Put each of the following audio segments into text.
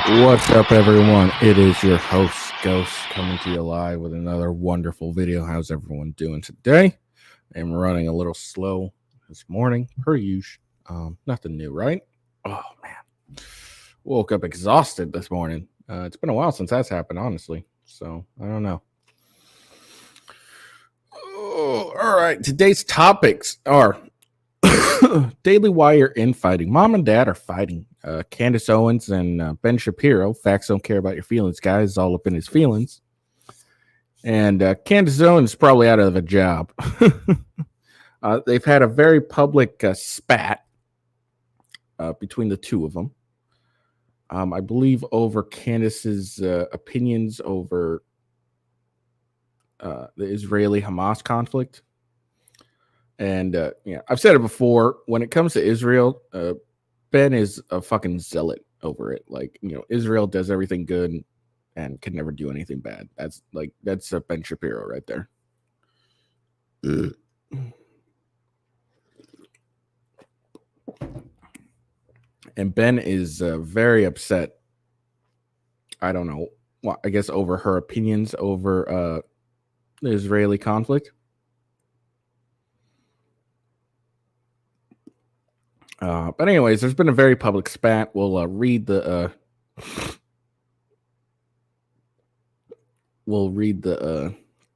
What's up, everyone? It is your host, Ghost, coming to you live with another wonderful video. How's everyone doing today? I'm running a little slow this morning, per usual. Nothing new, right? Oh, man. Woke up exhausted this morning. It's been a while since that's happened, honestly. So, I don't know. Oh, all right. Today's topics are Daily Wire infighting. Mom and dad are fighting. Candace Owens and Ben Shapiro. Facts don't care about your feelings, guys. All up in his feelings. And Candace Owens is probably out of a job. They've had a very public spat between the two of them. I believe over Candace's opinions over the Israeli-Hamas conflict. And I've said it before. When it comes to Israel, Ben is a fucking zealot over it. Like, Israel does everything good and can never do anything bad. That's Ben Shapiro right there. And Ben is very upset. I don't know. Well, I guess over her opinions over the Israeli conflict. But anyways, there's been a very public spat. We'll read the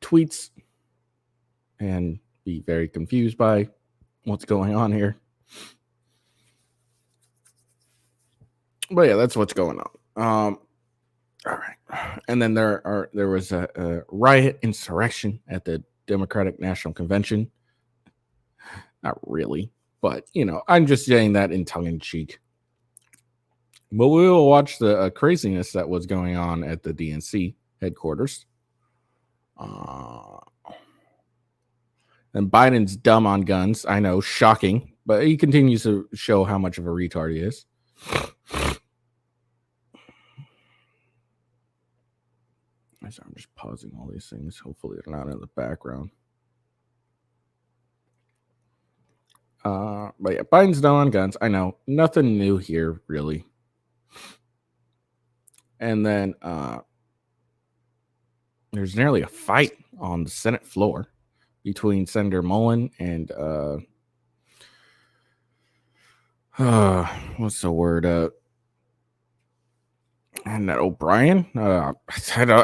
tweets and be very confused by what's going on here. But yeah, that's what's going on. All right. And then there was a riot insurrection at the Democratic National Convention. Not really, but I'm just saying that in tongue in cheek. But we will watch the craziness that was going on at the DNC headquarters. And Biden's dumb on guns. I know, shocking, but he continues to show how much of a retard he is. So I'm just pausing all these things. Hopefully they're not in the background. But yeah, Biden's dumb on guns. I know, nothing new here, really. And then there's nearly a fight on the Senate floor between Senator Mullen and what's the word? And O'Brien. I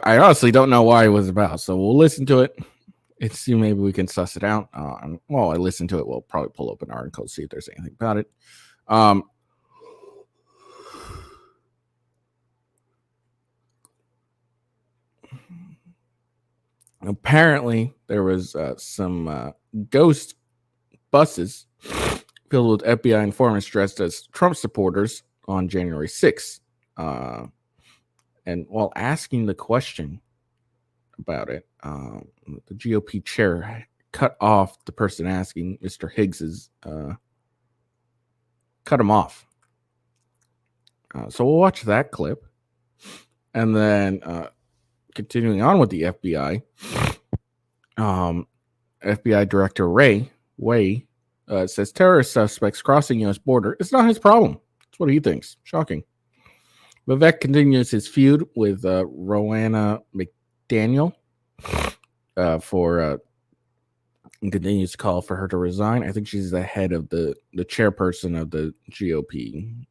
honestly don't know why it was about. So we'll listen to it and see, maybe we can suss it out. While I listen to it, we'll probably pull up an article, see if there's anything about it. Apparently, there was some ghost buses filled with FBI informants dressed as Trump supporters on January 6th. And while asking the question about it, the GOP chair cut off the person asking, Mr. Higgs's, cut him off. So we'll watch that clip. And then continuing on with the FBI, FBI Director Ray Way says terrorist suspects crossing U.S. border is not his problem. That's what he thinks. Shocking. Vivek continues his feud with Roanna McDaniel and continues to call for her to resign. I think she's the head of the chairperson of the GOP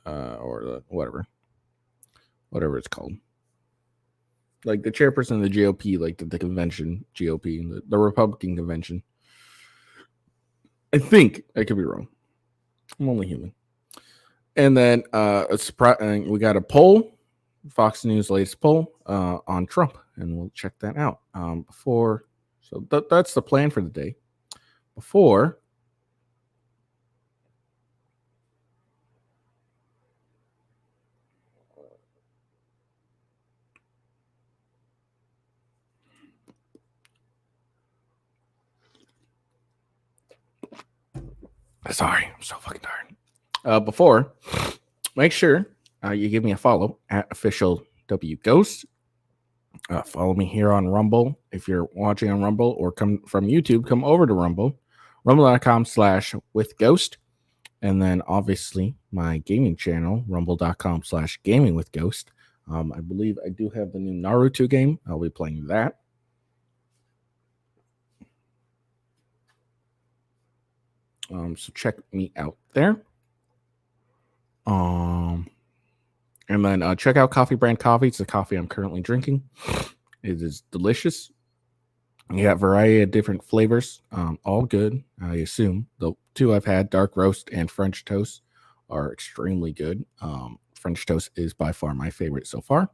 or the whatever it's called. Like the chairperson of the GOP, like the convention, GOP, the Republican convention. I think I could be wrong. I'm only human. And then we got a poll, Fox News latest poll on Trump, and we'll check that out. So that's the plan for the day. Before sorry, I'm so fucking tired. Before, make sure you give me a follow at official W Ghost. Follow me here on Rumble. If you're watching on Rumble or come from YouTube, come over to Rumble, rumble.com/withghost. And then obviously my gaming channel, rumble.com/gamingwithghost. I believe I do have the new Naruto game. I'll be playing that. So check me out there. And then check out Coffee Brand Coffee. It's the coffee I'm currently drinking. It is delicious. You got a variety of different flavors, all good, I assume. The two I've had, dark roast and French toast, are extremely good. French toast is by far my favorite so far.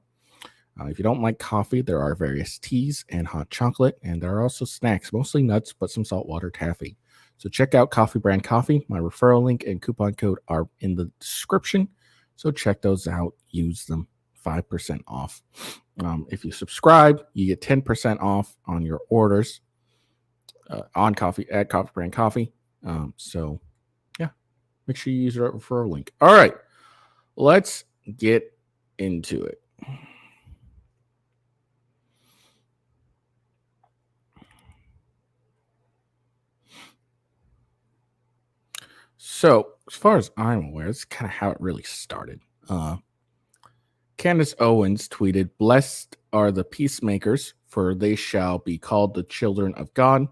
If you don't like coffee, there are various teas and hot chocolate, and there are also snacks, mostly nuts, but some saltwater taffy. So check out Coffee Brand Coffee. My referral link and coupon code are in the description. So check those out. Use them. 5% off. If you subscribe, you get 10% off on your orders on coffee at Coffee Brand Coffee. So yeah, make sure you use our referral link. All right, let's get into it. So, as far as I'm aware, this is kind of how it really started. Candace Owens tweeted, "Blessed are the peacemakers, for they shall be called the children of God.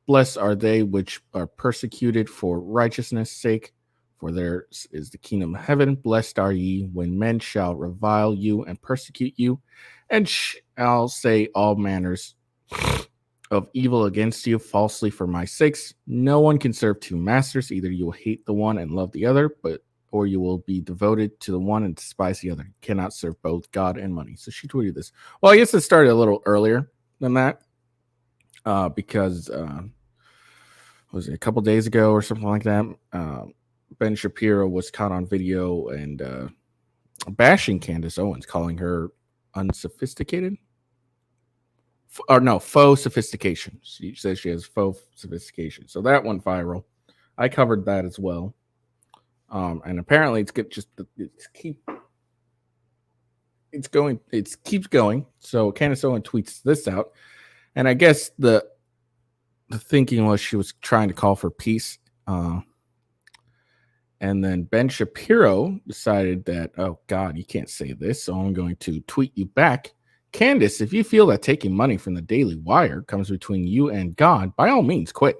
Blessed are they which are persecuted for righteousness' sake, for theirs is the kingdom of heaven. Blessed are ye when men shall revile you and persecute you, and shall say all manners of evil against you falsely for my sakes. No one can serve two masters. Either you will hate the one and love the other, or you will be devoted to the one and despise the other. You cannot serve both God and money." So she tweeted this. Well, I guess it started a little earlier than that, because was it a couple days ago or something like that? Ben Shapiro was caught on video and bashing Candace Owens, calling her unsophisticated. Or no, faux sophistication. She says she has faux sophistication. So that went viral. I covered that as well. And apparently it's keeps going. So Candace Owens tweets this out. And I guess the thinking was she was trying to call for peace. And then Ben Shapiro decided that, oh God, you can't say this. So I'm going to tweet you back. "Candace, if you feel that taking money from the Daily Wire comes between you and God, by all means, quit."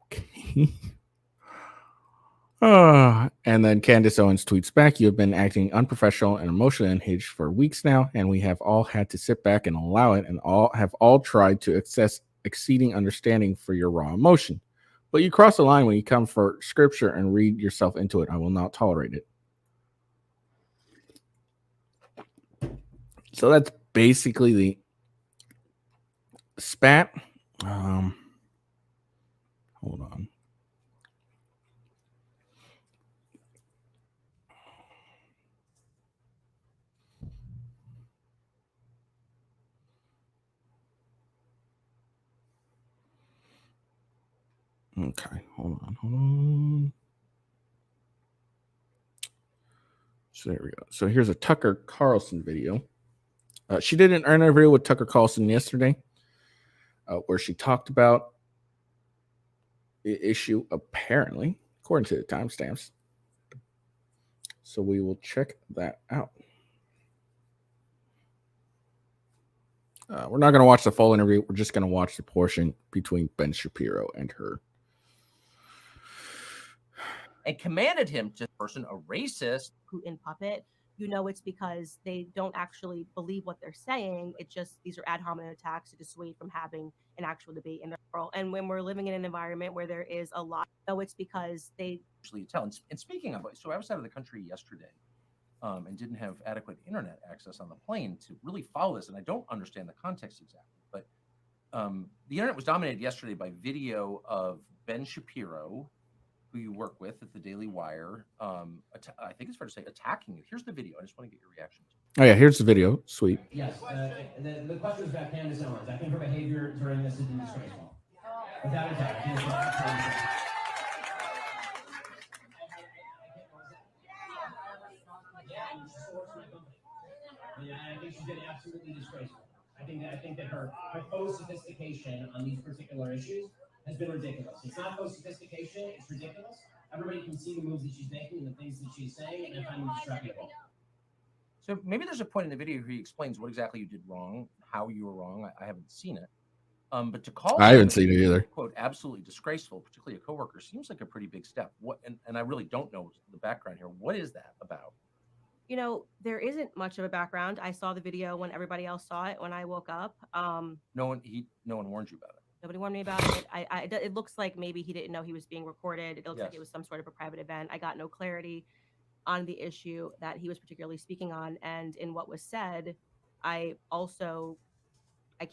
Okay. And then Candace Owens tweets back, "You have been acting unprofessional and emotionally unhinged for weeks now, and we have all had to sit back and allow it, and all tried to access exceeding understanding for your raw emotion. But you cross the line when you come for scripture and read yourself into it. I will not tolerate it." So that's basically the spat. Hold on. Okay, hold on. So there we go. So here's a Tucker Carlson video. She did an interview with Tucker Carlson yesterday, where she talked about the issue, apparently, according to the timestamps. So we will check that out. We're not going to watch the full interview. We're just going to watch the portion between Ben Shapiro and her. And commanded him to person a racist. Putin puppet, it's because they don't actually believe what they're saying. It just, these are ad hominem attacks to dissuade from having an actual debate in the world. And when we're living in an environment where there is a lot, it's because they actually tell. And speaking of, so I was out of the country yesterday, and didn't have adequate internet access on the plane to really follow this. And I don't understand the context exactly, but the internet was dominated yesterday by video of Ben Shapiro, who you work with at the Daily Wire. I think it's fair to say attacking you. Here's the video. I just want to get your reaction. Oh yeah, here's the video. Sweet. Yes, the question is about Candace Owens. I think her behavior during this has been disgraceful. Without a doubt, I think she's been absolutely disgraceful. I think that her faux sophistication on these particular issues has been ridiculous. It's not faux sophistication; it's ridiculous. everybody can see the moves that she's making and the things that she's saying, and I find them distracting. So maybe there's a point in the video where he explains what exactly you did wrong, how you were wrong. I haven't seen it. But to call I haven't seen it either. Quote, absolutely disgraceful, particularly a coworker, seems like a pretty big step. What and I really don't know the background here. What is that about? You know, there isn't much of a background. I saw the video when everybody else saw it when I woke up. No one warned you about it. Nobody warned me about it. It looks like maybe he didn't know he was being recorded. It looks like it was some sort of a private event. I got no clarity on the issue that he was particularly speaking on, and in what was said, I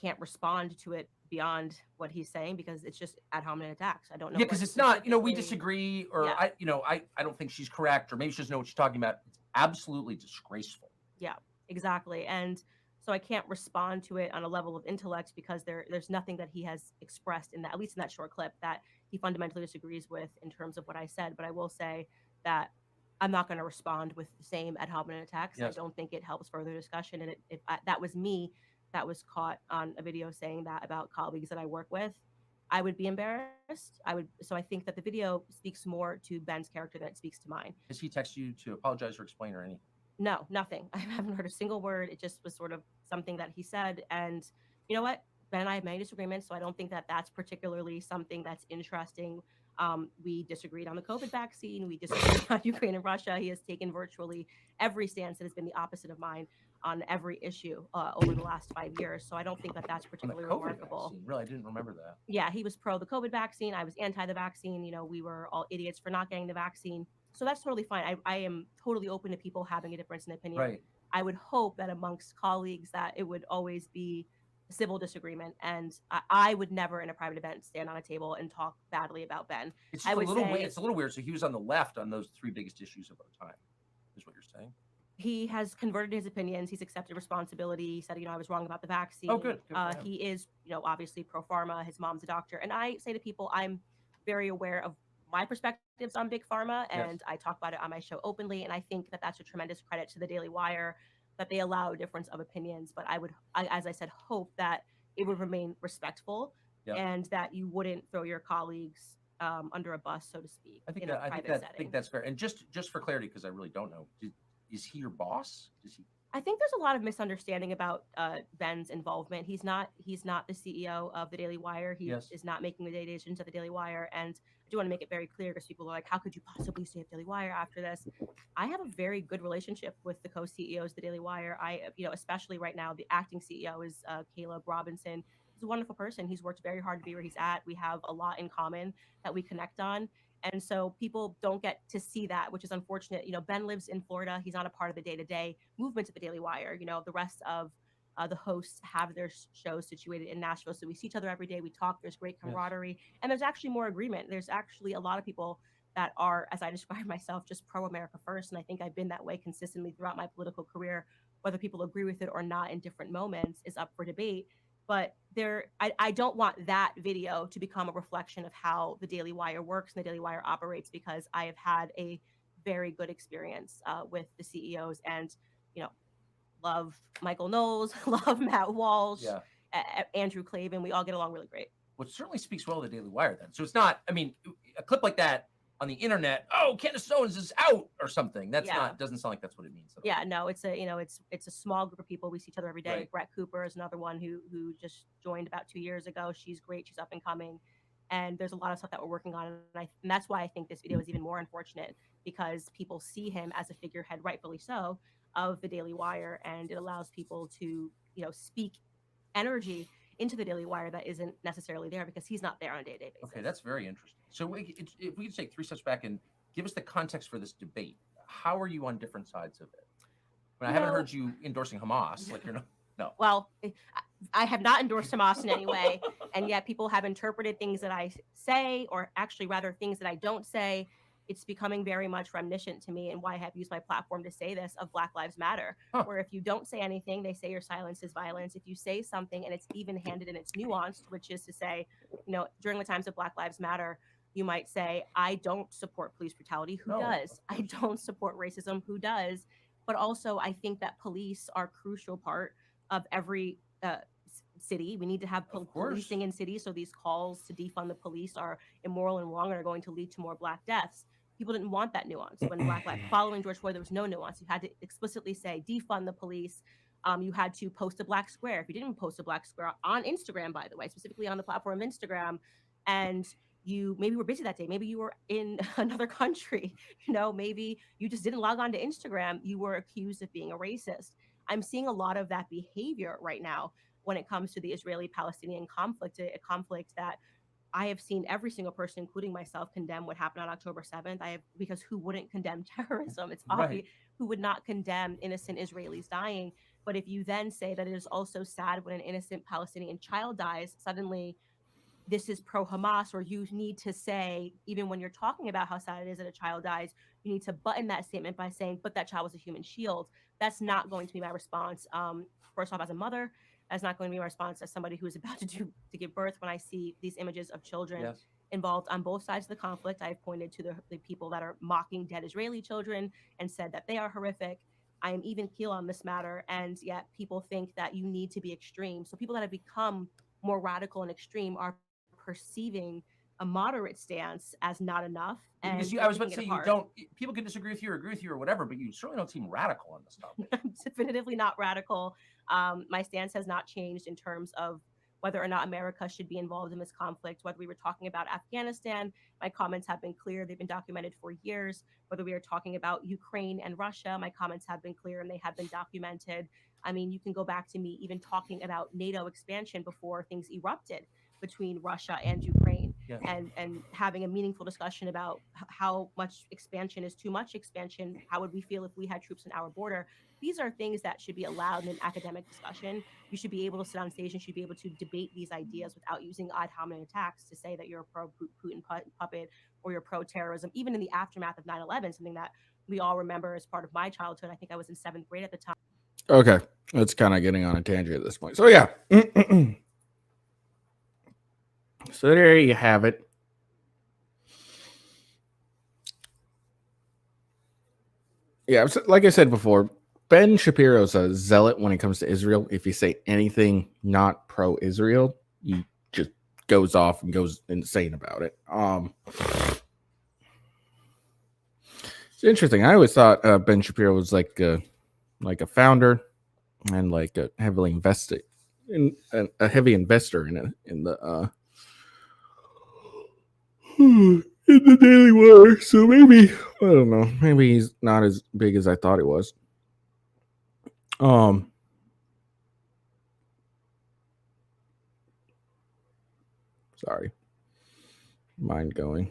can't respond to it beyond what he's saying because it's just ad hominem attacks. I don't know. Yeah, because it's not, we specifically- disagree, or Yeah. I don't think she's correct, or maybe she doesn't know what she's talking about. It's absolutely disgraceful. Yeah, exactly. And so I can't respond to it on a level of intellect because there's nothing that he has expressed in that, at least in that short clip, that he fundamentally disagrees with in terms of what I said. But I will say that I'm not going to respond with the same ad hominem attacks. Yes. I don't think it helps further discussion. And if that was me that was caught on a video saying that about colleagues that I work with, I would be embarrassed. So I think that the video speaks more to Ben's character than it speaks to mine. Does he text you to apologize or explain or anything? No, nothing. I haven't heard a single word. It just was sort of something that he said. And you know what? Ben and I have many disagreements, so I don't think that that's particularly something that's interesting. We disagreed on the COVID vaccine. We disagreed on Ukraine and Russia. He has taken virtually every stance that has been the opposite of mine on every issue over the last 5 years. So I don't think that that's particularly remarkable. Vaccine. Really, I didn't remember that. Yeah, he was pro the COVID vaccine. I was anti the vaccine. You know, we were all idiots for not getting the vaccine. So that's totally fine. I am totally open to people having a difference in opinion. Right. I would hope that amongst colleagues that it would always be a civil disagreement. And I would never in a private event stand on a table and talk badly about Ben. It's I just would a little say- weird. It's a little weird. So he was on the left on those three biggest issues of our time, is what you're saying? He has converted his opinions. He's accepted responsibility. He said, I was wrong about the vaccine. Oh, good. Good for him. He is, obviously pro pharma. His mom's a doctor. And I say to people, I'm very aware of my perspectives on big pharma, and I talk about it on my show openly. And I think that that's a tremendous credit to the Daily Wire that they allow a difference of opinions. But I would, as I said, hope that it would remain respectful and that you wouldn't throw your colleagues under a bus, so to speak. I think that's fair. And just for clarity, because I really don't know, is he your boss? I think there's a lot of misunderstanding about Ben's involvement. He's not the CEO of the Daily Wire. He is not making the day-to-day decisions at the Daily Wire. And I do want to make it very clear because people are like, how could you possibly stay at Daily Wire after this? I have a very good relationship with the co-CEOs of the Daily Wire. Especially right now, the acting CEO is Caleb Robinson. He's a wonderful person. He's worked very hard to be where he's at. We have a lot in common that we connect on. And so people don't get to see that, which is unfortunate. Ben lives in Florida. He's not a part of the day-to-day movement of the Daily Wire. The rest of the hosts have their shows situated in Nashville. So we see each other every day. We talk. There's great camaraderie. And there's actually more agreement. There's actually a lot of people that are, as I describe myself, just pro-America first. And I think I've been that way consistently throughout my political career. Whether people agree with it or not in different moments is up for debate. But I don't want that video to become a reflection of how the Daily Wire works and the Daily Wire operates, because I have had a very good experience with the CEOs and, love Michael Knowles, love Matt Walsh, Andrew Clavin. We all get along really great. Well, it certainly speaks well of the Daily Wire then. So it's not, a clip like that on the internet, Candace Owens is out or something. That's doesn't sound like that's what it means. Yeah, no, it's a small group of people. We see each other every day. Right. Brett Cooper is another one who just joined about 2 years ago. She's great. She's up and coming. And there's a lot of stuff that we're working on. And that's why I think this video is even more unfortunate, because people see him as a figurehead, rightfully so, of the Daily Wire. And it allows people to, speak energy into the Daily Wire that isn't necessarily there because he's not there on a day-to-day basis. Okay, that's very interesting. So if we could take 3 steps back and give us the context for this debate, how are you on different sides of it? I haven't heard you endorsing Hamas, like you're not. No. Well, I have not endorsed Hamas in any way, and yet people have interpreted things that I say, or actually rather things that I don't say. It's becoming very much reminiscent to me, and why I have used my platform to say this, of Black Lives Matter, where if you don't say anything, they say your silence is violence. If you say something and it's even-handed and it's nuanced, which is to say, during the times of Black Lives Matter, you might say, I don't support police brutality. Who does? I don't support racism. Who does? But also, I think that police are a crucial part of every city. We need to have policing in cities. So these calls to defund the police are immoral and wrong and are going to lead to more Black deaths. people didn't want that nuance. When Black Lives following George Floyd, there was no nuance. You had to explicitly say defund the police. You had to post a black square. If you didn't post a black square on Instagram, by the way, specifically on the platform of Instagram, and you maybe were busy that day, maybe you were in another country, maybe you just didn't log on to Instagram, you were accused of being a racist. I'm seeing a lot of that behavior right now when it comes to the Israeli-Palestinian conflict, a conflict that I have seen every single person, including myself, condemn what happened on October 7th. Because who wouldn't condemn terrorism? It's obvious. Who would not condemn innocent Israelis dying? But if you then say that it is also sad when an innocent Palestinian child dies, suddenly this is pro-Hamas, or you need to say, even when you're talking about how sad it is that a child dies, you need to button that statement by saying, but that child was a human shield. That's not going to be my response. First off, as a mother, that's not going to be my response as somebody who is about to give birth. When I see these images of children involved on both sides of the conflict, I've pointed to the people that are mocking dead Israeli children and said that they are horrific. I am even keel on this matter, and yet people think that you need to be extreme. So people that have become more radical and extreme are perceiving a moderate stance as not enough. And because I was about to say, you don't, people can disagree with you or agree with you or whatever, but you certainly don't seem radical on this topic. I'm definitively not radical. My stance has not changed in terms of whether or not America should be involved in this conflict. Whether we were talking about Afghanistan, my comments have been clear. They've been documented for years. Whether we are talking about Ukraine and Russia, my comments have been clear and they have been documented. I mean, you can go back to me even talking about NATO expansion before things erupted between Russia and Ukraine, and having a meaningful discussion about how much expansion is too much expansion. How would we feel if we had troops in our border? These are things that should be allowed in an academic discussion. You should be able to sit on stage and should be able to debate these ideas without using ad hominem attacks to say that you're a pro-Putin puppet or you're pro-terrorism, even in the aftermath of 9/11, something that we all remember as part of my childhood. I think I was in 7th grade at the time. Okay, that's kind of getting on a tangent at this point. So yeah. So there you have it. Yeah, like I said before, Ben Shapiro's a zealot when it comes to Israel. If you say anything not pro-Israel, he just goes off and goes insane about it. It's interesting. I always thought Ben Shapiro was like a founder and like a heavily invested in a heavy investor in the Daily Wire. So maybe, I don't know, maybe he's not as big as I thought he was. Sorry, mind going.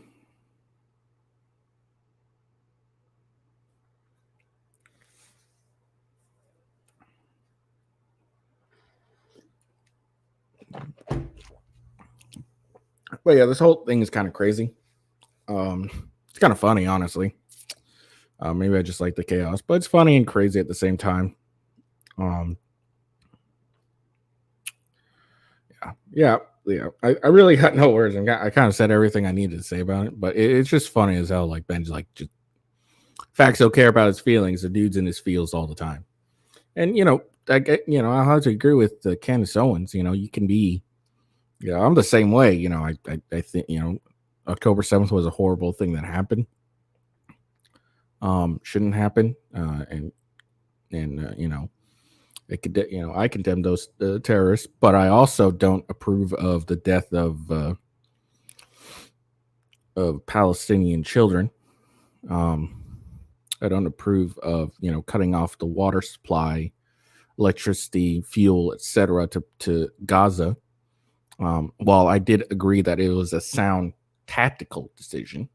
But yeah, this whole thing is kind of crazy. It's kind of funny, honestly. Maybe I just like the chaos, but it's funny and crazy at the same time. Yeah. I really got no words. I kind of said everything I needed to say about it, but it's just funny as hell. Like Ben's like, just facts don't care about his feelings. The dude's in his feels all the time. And I have to agree with Candace Owens. You can be. Yeah, I'm the same way. I think October 7th was a horrible thing that happened. Shouldn't happen. And it could. I condemn those terrorists, but I also don't approve of the death of Palestinian children. I don't approve of cutting off the water supply, electricity, fuel, etc. to Gaza. While I did agree that it was a sound tactical decision,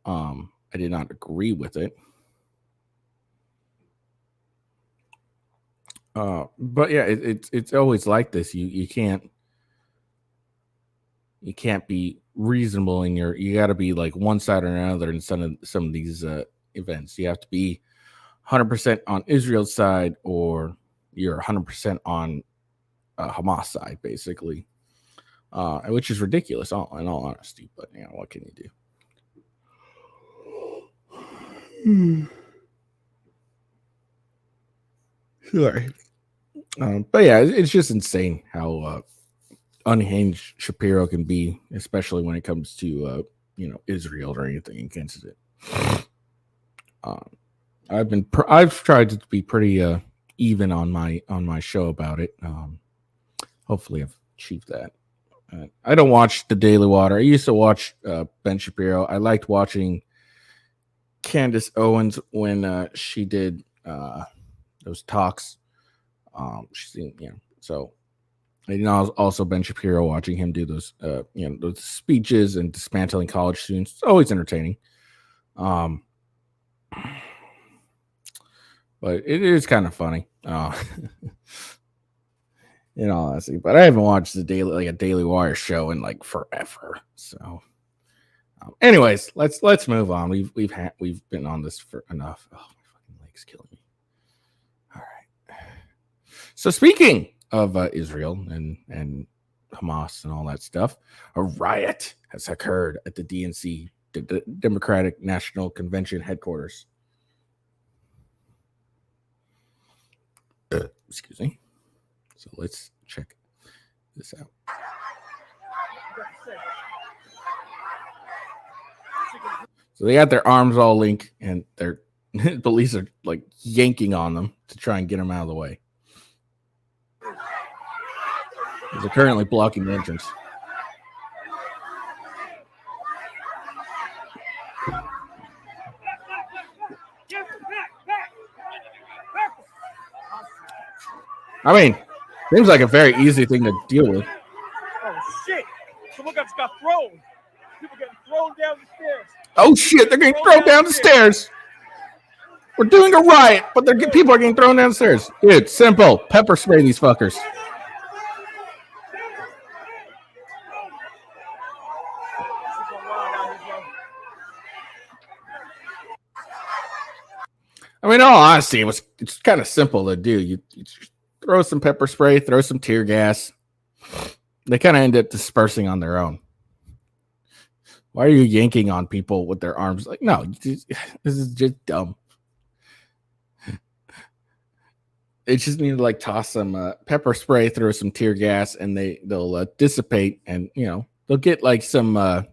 I did not agree with it. But yeah, it's always like this. You can't be reasonable in you got to be like one side or another in some of these events. You have to be 100% on Israel's side, or you're 100% on Hamas side, basically. Which is ridiculous, in all honesty. But what can you do? Sorry. But yeah, it's just insane how unhinged Shapiro can be, especially when it comes to Israel or anything against it. I've tried to be pretty even on my show about it. Hopefully, I've achieved that. I don't watch the Daily Water. I used to watch Ben Shapiro. I liked watching Candace Owens when she did those talks. So also Ben Shapiro, watching him do those those speeches and dismantling college students. It's always entertaining. But it is kind of funny. In all honesty, but I haven't watched a Daily Wire show in like forever. So, anyways, let's move on. We've been on this for enough. Oh, my fucking leg's killing me. All right. So speaking of Israel and Hamas and all that stuff, a riot has occurred at the DNC, the Democratic National Convention headquarters. Excuse me. So let's check this out. So they got their arms all linked, and their police are like yanking on them to try and get them out of the way. They're currently blocking the entrance. I mean, seems like a very easy thing to deal with. Oh shit! Someone got thrown. People getting thrown down the stairs. Oh shit! They're getting thrown down the stairs. We're doing a riot, but people are getting thrown down the stairs. Dude, simple. Pepper spray these fuckers. I mean, in all honesty, it's kind of simple to do. You throw some pepper spray, throw some tear gas. They kind of end up dispersing on their own. Why are you yanking on people with their arms? Like, no, this is just dumb. They just need to like toss some pepper spray, throw some tear gas, and they'll dissipate, and they'll get like some they'll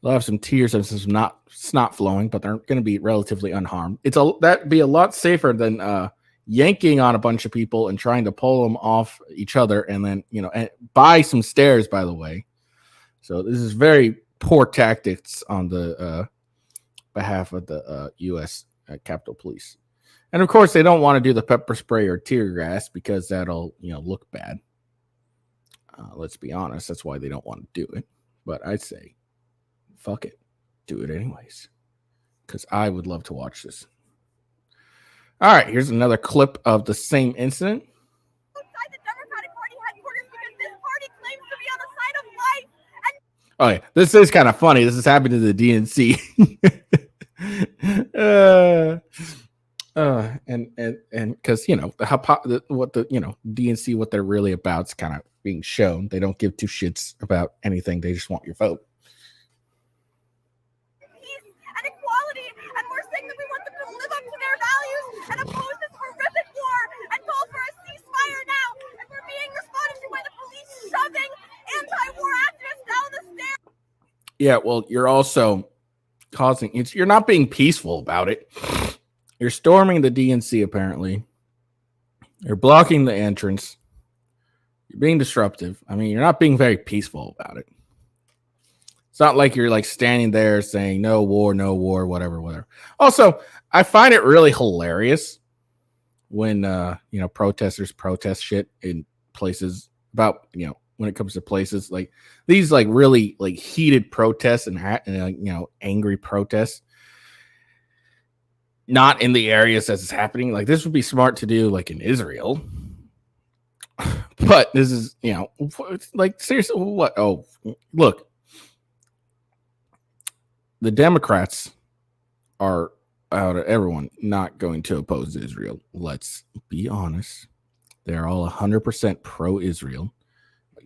have some tears and some snot flowing, but they're going to be relatively unharmed. That'd be a lot safer than yanking on a bunch of people and trying to pull them off each other, and then and by some stairs, by the way. So this is very poor tactics on the behalf of the U.S. Capitol Police, and of course they don't want to do the pepper spray or tear gas because that'll look bad. Let's be honest, that's why they don't want to do it. But I'd say, fuck it, do it anyways, because I would love to watch this. All right, here's another clip of the same incident. Outside the Democratic Party headquarters because this party claims to be on the side of life. Oh yeah, this is kind of funny. This is happening to the DNC. And because what the DNC, what they're really about is kind of being shown. They don't give two shits about anything. They just want your vote. Peace and equality, and we're saying that we want them to live up to their values and oppose this horrific war and call for a ceasefire now. And we're being responded to by the police shoving anti-war activists down the stairs. Yeah, well, you're also you're not being peaceful about it. You're storming the DNC, apparently. You're blocking the entrance. You're being disruptive. I mean, you're not being very peaceful about it. It's not like you're like standing there saying no war, whatever. Also, I find it really hilarious when protesters protest shit in places about when it comes to places like these, like really like heated protests and angry protests, not in the areas that it's happening. Like this would be smart to do like in Israel, but this is like seriously what? Oh, look, the Democrats are out of everyone not going to oppose Israel. Let's be honest, they're all 100% pro-Israel.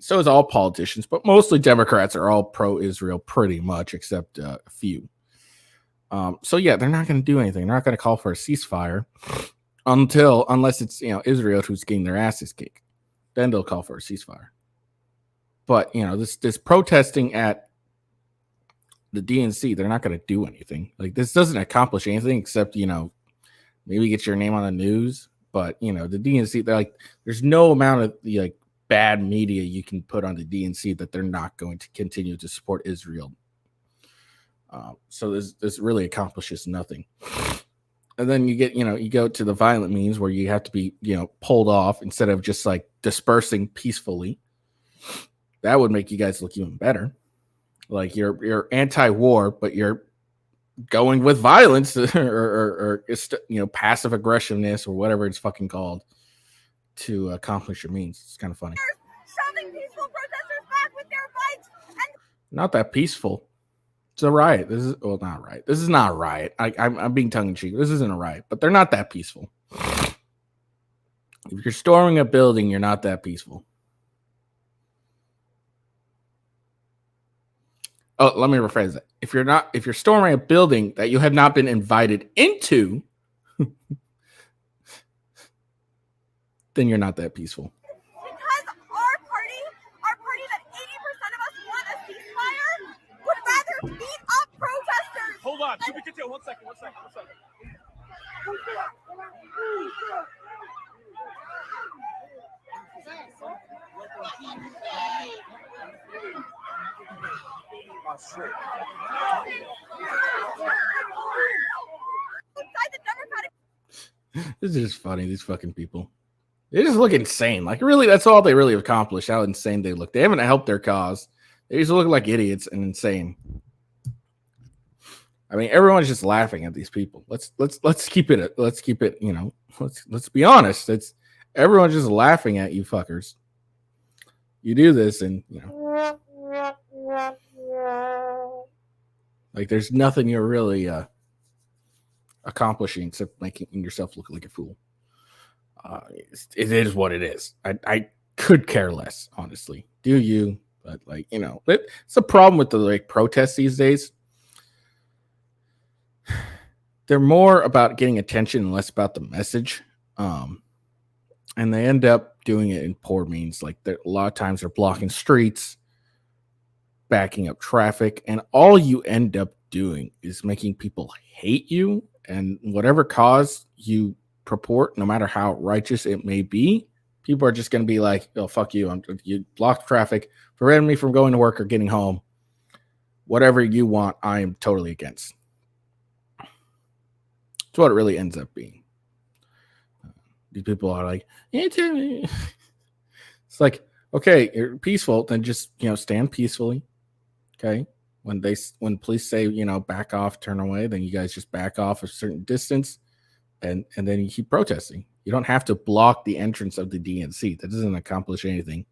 So is all politicians, but mostly Democrats are all pro-Israel pretty much, except a few. So yeah, they're not going to do anything. They're not going to call for a ceasefire unless it's Israel who's getting their asses kicked. Then they'll call for a ceasefire. But this protesting at the DNC, they're not going to do anything. Like, this doesn't accomplish anything except, maybe get your name on the news. But, the DNC, they're like, there's no amount of like bad media you can put on the DNC that they're not going to continue to support Israel. So this really accomplishes nothing. And then you get, you go to the violent means where you have to be, pulled off instead of just like dispersing peacefully. That would make you guys look even better. Like you're anti-war, but you're going with violence or passive aggressiveness or whatever it's fucking called to accomplish your means. It's kind of funny. Shoving peaceful protesters back with their bikes and Not that peaceful. It's a riot. This is not a riot. This is not a riot. I'm being tongue in cheek. This isn't a riot, but they're not that peaceful. If you're storming a building, you're not that peaceful. Oh, let me rephrase that. If you're storming a building that you have not been invited into, then you're not that peaceful. because our party that 80% of us want a ceasefire, would rather beat up protesters. Hold on. To be continued. One second. Outside the Democratic This is just funny. These fucking people. They just look insane. Like, really, that's all they really accomplished. How insane they look. They haven't helped their cause. They just look like idiots and insane. I mean, everyone's just laughing at these people. Let's keep it. Let's be honest. Everyone's just laughing at you fuckers. You do this, and like there's nothing you're really accomplishing except making yourself look like a fool. It is what it is. I could care less, honestly. Do you? But it's a problem with the protests these days. They're more about getting attention and less about the message. And they end up doing it in poor means. Like a lot of times they're blocking streets, backing up traffic, and all you end up doing is making people hate you, and whatever cause you purport, no matter how righteous it may be, people are just going to be like, oh, fuck you. You blocked traffic, prevented me from going to work or getting home. Whatever you want, I am totally against. It's what it really ends up being. These people are like, it's like, okay, you're peaceful, then just, stand peacefully. Okay. When police say, back off, turn away, then you guys just back off a certain distance and then you keep protesting. You don't have to block the entrance of the DNC. That doesn't accomplish anything.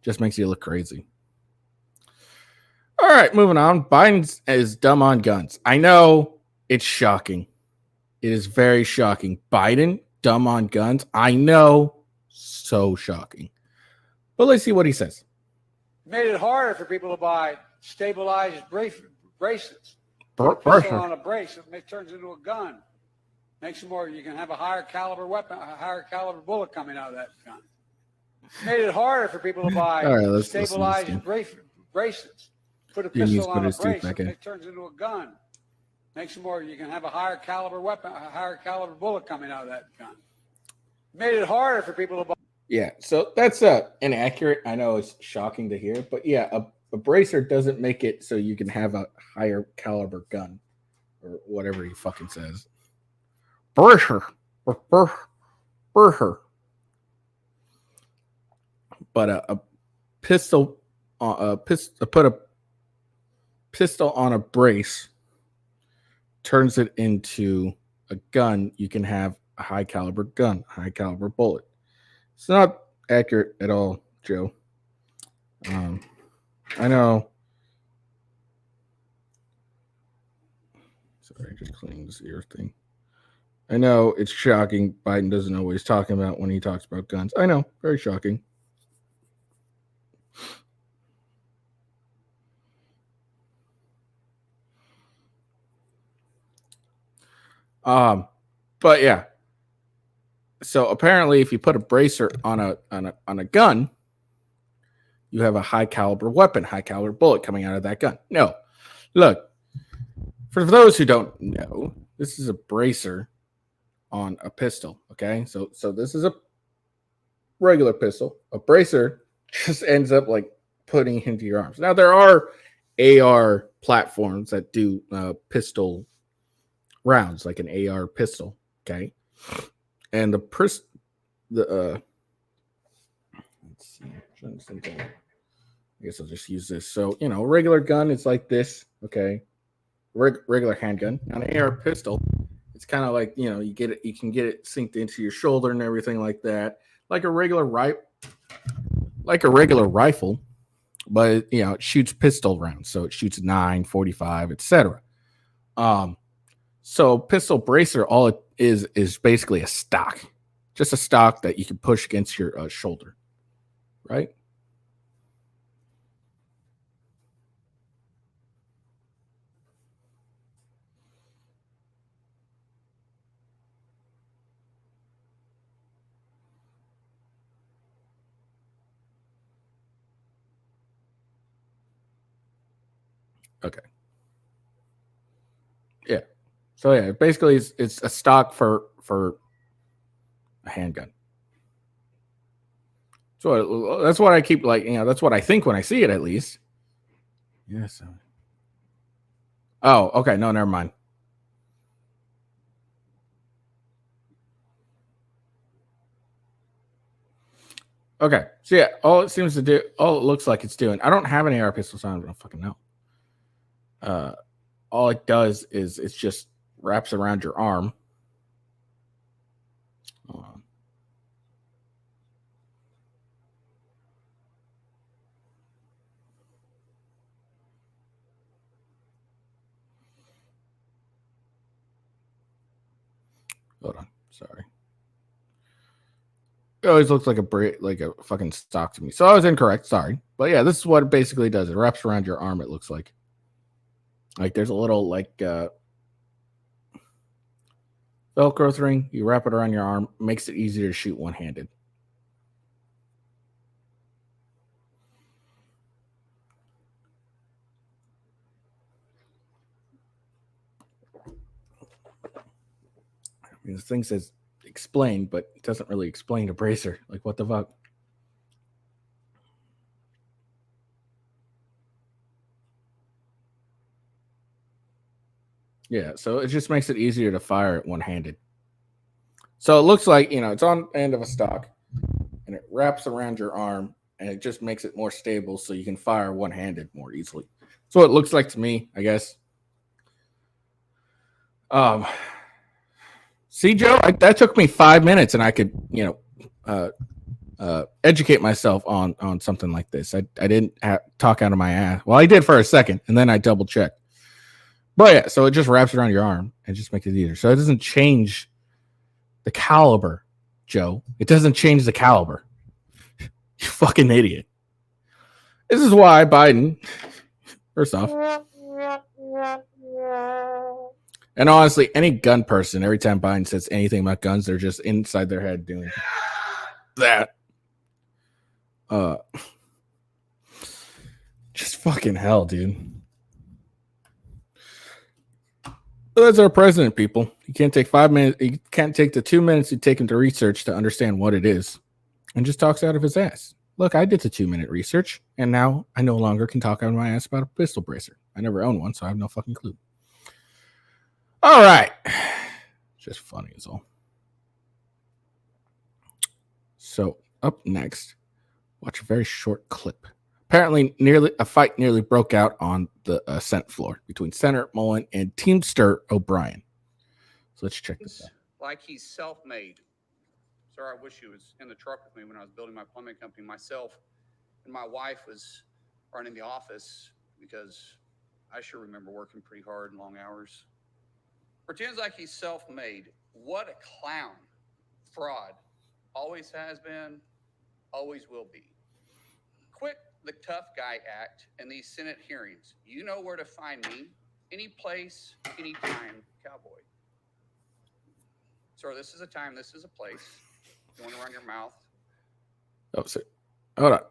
Just makes you look crazy. All right, moving on. Biden is dumb on guns. I know it's shocking. It is very shocking. Biden, dumb on guns. I know, so shocking. But let's see what he says. Made it harder for people to buy stabilized bracelets. Put a pistol on a brace, it turns into a gun. Makes it more, you can have a higher caliber weapon, a higher caliber bullet coming out of that gun. Made it harder for people to buy stabilized bracelets. Put a pistol on a brace, it turns into a gun. Makes it more, you can have a higher caliber weapon, a higher caliber bullet coming out of that gun. Made it harder for people to buy. Yeah, so that's inaccurate. I know it's shocking to hear, but yeah, a bracer doesn't make it so you can have a higher caliber gun or whatever he fucking says. Bracer. But a pistol, put a pistol on a brace turns it into a gun. You can have a high caliber gun, high caliber bullet. It's not accurate at all, Joe. I know. Sorry, just cleaning this ear thing. I know it's shocking. Biden doesn't know what he's talking about when he talks about guns. I know, very shocking. But yeah. So apparently, if you put a bracer on a gun, you have a high caliber weapon, high caliber bullet coming out of that gun. No, look, For those who don't know, this is a bracer on a pistol. Okay, so this is a regular pistol. A bracer just ends up like putting into your arms. Now there are AR platforms that do pistol rounds, like an AR pistol. Okay, and let's see. I guess I'll just use this. So a regular gun is like this. Okay, regular handgun. Now an AR pistol, it's kind of like you can get it synced into your shoulder and everything like that, like a regular rifle, but it shoots pistol rounds, so it shoots 9, 45, etc. So pistol bracer, all it is basically a stock, just a stock that you can push against your shoulder, right? Okay. Yeah. So yeah, basically it's a stock for a handgun. So that's what I keep that's what I think when I see it, at least. Yes. Oh, okay. No, never mind. Okay. So yeah, all it looks like it's doing. I don't have any AR pistols on. I don't fucking know. All it does is it just wraps around your arm. Hold on. Hold on. Sorry. It always looks like a fucking stock to me. So I was incorrect. Sorry. But yeah, this is what it basically does. It wraps around your arm, it looks like. Like there's a little Velcro ring. You wrap it around your arm. Makes it easier to shoot one-handed. I mean, this thing says explain, but it doesn't really explain a bracer. Like, what the fuck? Yeah, so it just makes it easier to fire it one-handed. So it looks like, it's on the end of a stock, and it wraps around your arm, and it just makes it more stable so you can fire one-handed more easily. So it looks like to me, I guess. See, Joe, that took me 5 minutes, and I could, educate myself on something like this. I didn't talk out of my ass. Well, I did for a second, and then I double-checked. But yeah, so it just wraps around your arm and just makes it easier. So it doesn't change the caliber, Joe. It doesn't change the caliber. You fucking idiot. This is why Biden, first off, and honestly, any gun person, every time Biden says anything about guns, they're just inside their head doing that. Just fucking hell, dude. But that's our president, people. He can't take 5 minutes. He can't take the 2 minutes it take him to research to understand what it is, and just talks out of his ass. Look, I did the 2-minute research, and now I no longer can talk out of my ass about a pistol bracer. I never owned one, so I have no fucking clue. All right. Just funny as all. So up next, watch a very short clip. Apparently, a fight nearly broke out on the Senate floor between Senator Mullen and Teamster O'Brien. So let's check this out. Like he's self-made. Sir, I wish he was in the truck with me when I was building my plumbing company myself. And my wife was running the office because I sure remember working pretty hard and long hours. Pretends like he's self-made. What a clown. Fraud. Always has been, always will be. Quit the tough guy act in these Senate hearings. You know where to find me. Any place, anytime, cowboy. Sir, this is a time, this is a place. You want to run your mouth? Oh, sir. Hold on.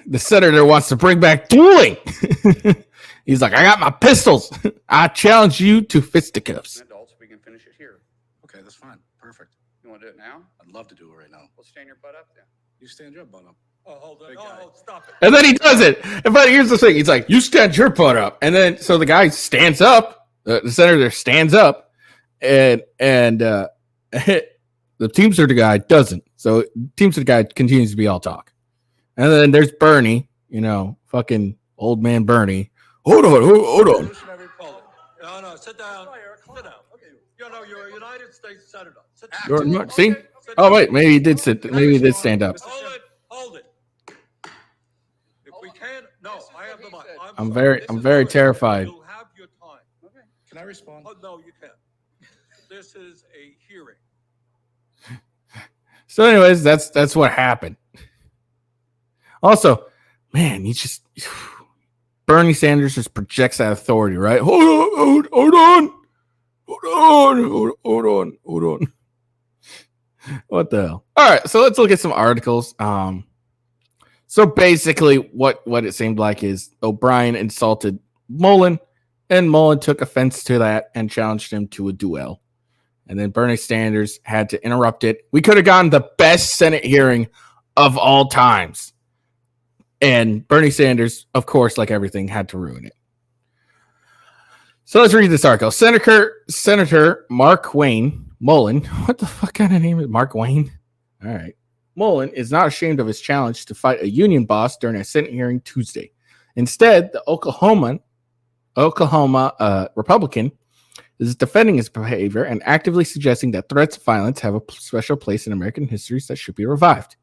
The senator wants to bring back dueling. He's like, I got my pistols. I challenge you to fisticuffs. Adults, we can finish it here. Okay, that's fine. Perfect. You want to do it now? I'd love to do it right now. Well, stand your butt up then. You stand your butt up. Oh, hold on. Big Oh, guy. stop it. And then he does it. But here's the thing. He's like, you stand your butt up. And then so the guy stands up. The senator stands up. And the Teamster guy doesn't. So Teamster guy continues to be all talk. And then there's Bernie, fucking old man Bernie. Hold on. Revolutionary Poland. No, sit down. Sit down. Okay. You're a United States Senator. Sit down. You're not, see? Sit Oh down. wait, maybe he did sit. Maybe he did stand up. Hold it. If we can, no, I have the mic. I'm sorry. This I'm is very the way. terrified. You'll have your time. Okay. Can I respond? Oh, no, you can't. This is a hearing. So, anyways, that's what happened. Also, man, Bernie Sanders just projects that authority, right? Hold on. What the hell? All right, so let's look at some articles. So basically, what it seemed like is O'Brien insulted Mullen, and Mullen took offense to that and challenged him to a duel. And then Bernie Sanders had to interrupt it. We could have gotten the best Senate hearing of all times. And Bernie Sanders, of course, like everything, had to ruin it. So let's read this article. Senator Mark Wayne Mullen. What the fuck kind of name is Mark Wayne? All right. Mullen is not ashamed of his challenge to fight a union boss during a Senate hearing Tuesday. Instead, the Oklahoma Republican is defending his behavior and actively suggesting that threats of violence have a special place in American history that should be revived.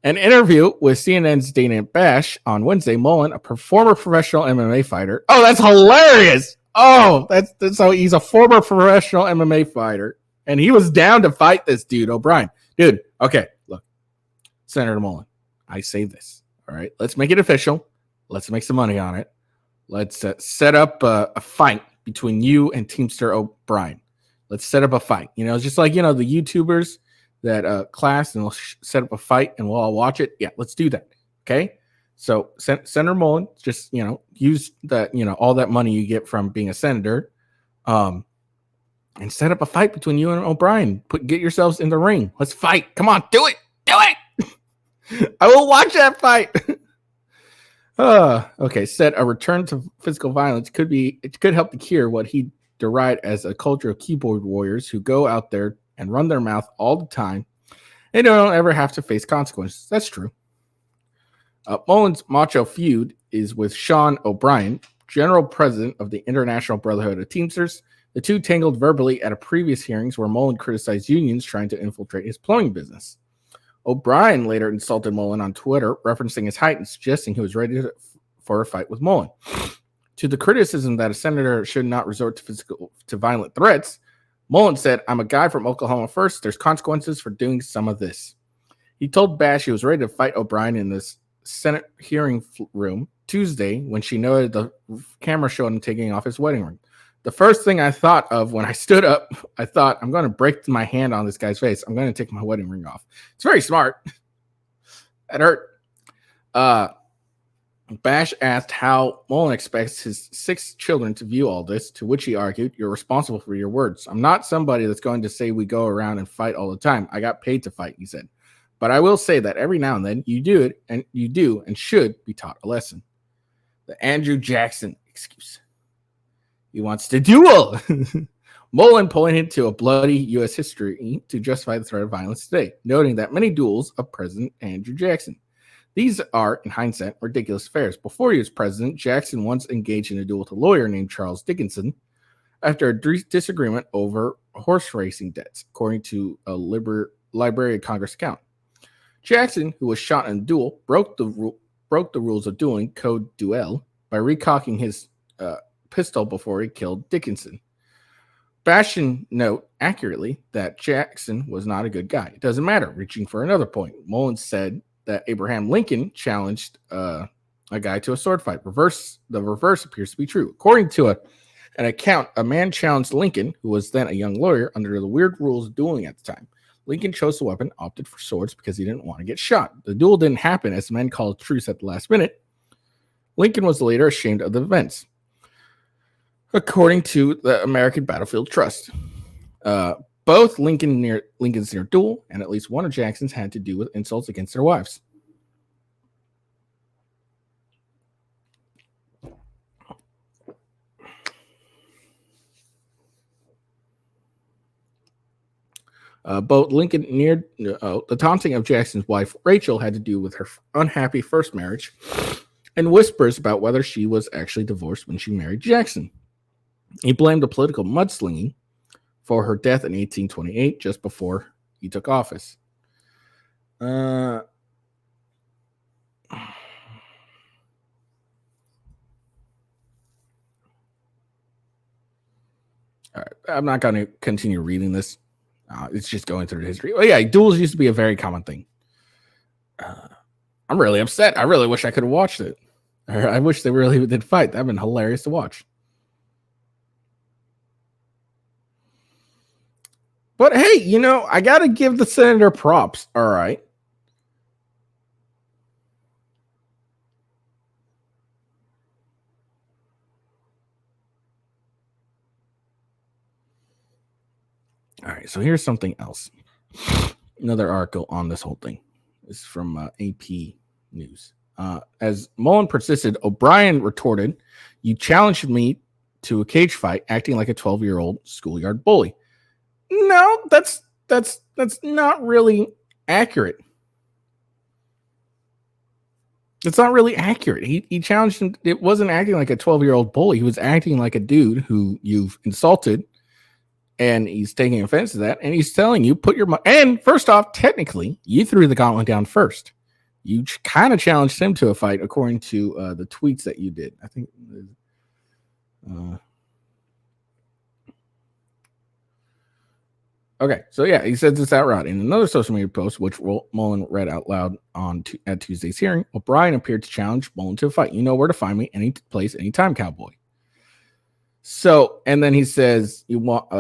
An interview with CNN's Dana Bash on Wednesday, Mullen, a former professional MMA fighter. Oh, that's hilarious. Oh, that's so he's a former professional MMA fighter, and he was down to fight this dude, O'Brien. Dude, okay, look, Senator Mullen, I say this, all right? Let's make it official. Let's make some money on it. Let's set up a fight between you and Teamster O'Brien. Let's set up a fight. Just like, the YouTubers that class, and we'll set up a fight and we'll all watch it. Yeah, let's do that. Okay. So Senator Mullen, just, use that, all that money you get from being a senator, and set up a fight between you and O'Brien. Get yourselves in the ring. Let's fight. Come on, do it. Do it. I will watch that fight. Okay. Said a return to physical violence could help to cure what he derided as a culture of keyboard warriors who go out there and run their mouth all the time and don't ever have to face consequences. That's true. Mullen's macho feud is with Sean O'Brien, general president of the International Brotherhood of Teamsters. The two tangled verbally at a previous hearings where Mullen criticized unions trying to infiltrate his plumbing business. O'Brien later insulted Mullen on Twitter, referencing his height and suggesting he was ready for a fight with Mullen. To the criticism that a senator should not resort to violent threats, Mullen said, "I'm a guy from Oklahoma first. There's consequences for doing some of this." He told Bash he was ready to fight O'Brien in this Senate hearing room Tuesday when she noted the camera showed him taking off his wedding ring. The first thing I thought of when I stood up, I thought, I'm going to break my hand on this guy's face. I'm going to take my wedding ring off. It's very smart. That hurt. Bash asked how Mullen expects his 6 children to view all this, to which he argued, "You're responsible for your words. I'm not somebody that's going to say we go around and fight all the time. I got paid to fight," he said. "But I will say that every now and then you do and should be taught a lesson." The Andrew Jackson excuse. He wants to duel. Mullen pointed to a bloody U.S. history to justify the threat of violence today, noting that many duels of President Andrew Jackson. These are, in hindsight, ridiculous affairs. Before he was president, Jackson once engaged in a duel with a lawyer named Charles Dickinson after a disagreement over horse racing debts, according to a Library of Congress account. Jackson, who was shot in a duel, broke the rules of dueling code duel by recocking his pistol before he killed Dickinson. Bastion note accurately that Jackson was not a good guy. It doesn't matter. Reaching for another point, Mullen said that Abraham Lincoln challenged a guy to a sword fight. The reverse appears to be true. According to an account, a man challenged Lincoln, who was then a young lawyer, under the weird rules of dueling at the time. Lincoln chose the weapon, opted for swords because he didn't want to get shot. The duel didn't happen as the men called truce at the last minute. Lincoln was later ashamed of the events, according to the American Battlefield Trust. Both Lincoln's near duel and at least one of Jackson's had to do with insults against their wives. Both Lincoln near the taunting of Jackson's wife, Rachel, had to do with her unhappy first marriage and whispers about whether she was actually divorced when she married Jackson. He blamed the political mudslinging for her death in 1828, just before he took office. All right, I'm not going to continue reading this. It's just going through the history. Oh yeah, duels used to be a very common thing. I'm really upset. I really wish I could have watched it. I wish they really did fight. That'd been hilarious to watch. But hey, you know, I got to give the senator props. All right. All right, so here's something else. Another article on this whole thing. This is from AP News. As Mullen persisted, O'Brien retorted, "You challenged me to a cage fight, acting like a 12-year-old schoolyard bully." No, that's not really accurate. It's not really accurate. He challenged him. It wasn't acting like a 12-year-old bully. He was acting like a dude who you've insulted. And he's taking offense to that. And he's telling you, put your money. And first off, technically, you threw the gauntlet down first. You kind of challenged him to a fight, according to the tweets that you did. I think. Okay, so yeah, he says this outright. In another social media post, which Mullen read out loud at Tuesday's hearing, O'Brien appeared to challenge Mullen to a fight. "You know where to find me, any place, anytime, cowboy." So, and then he says, "You want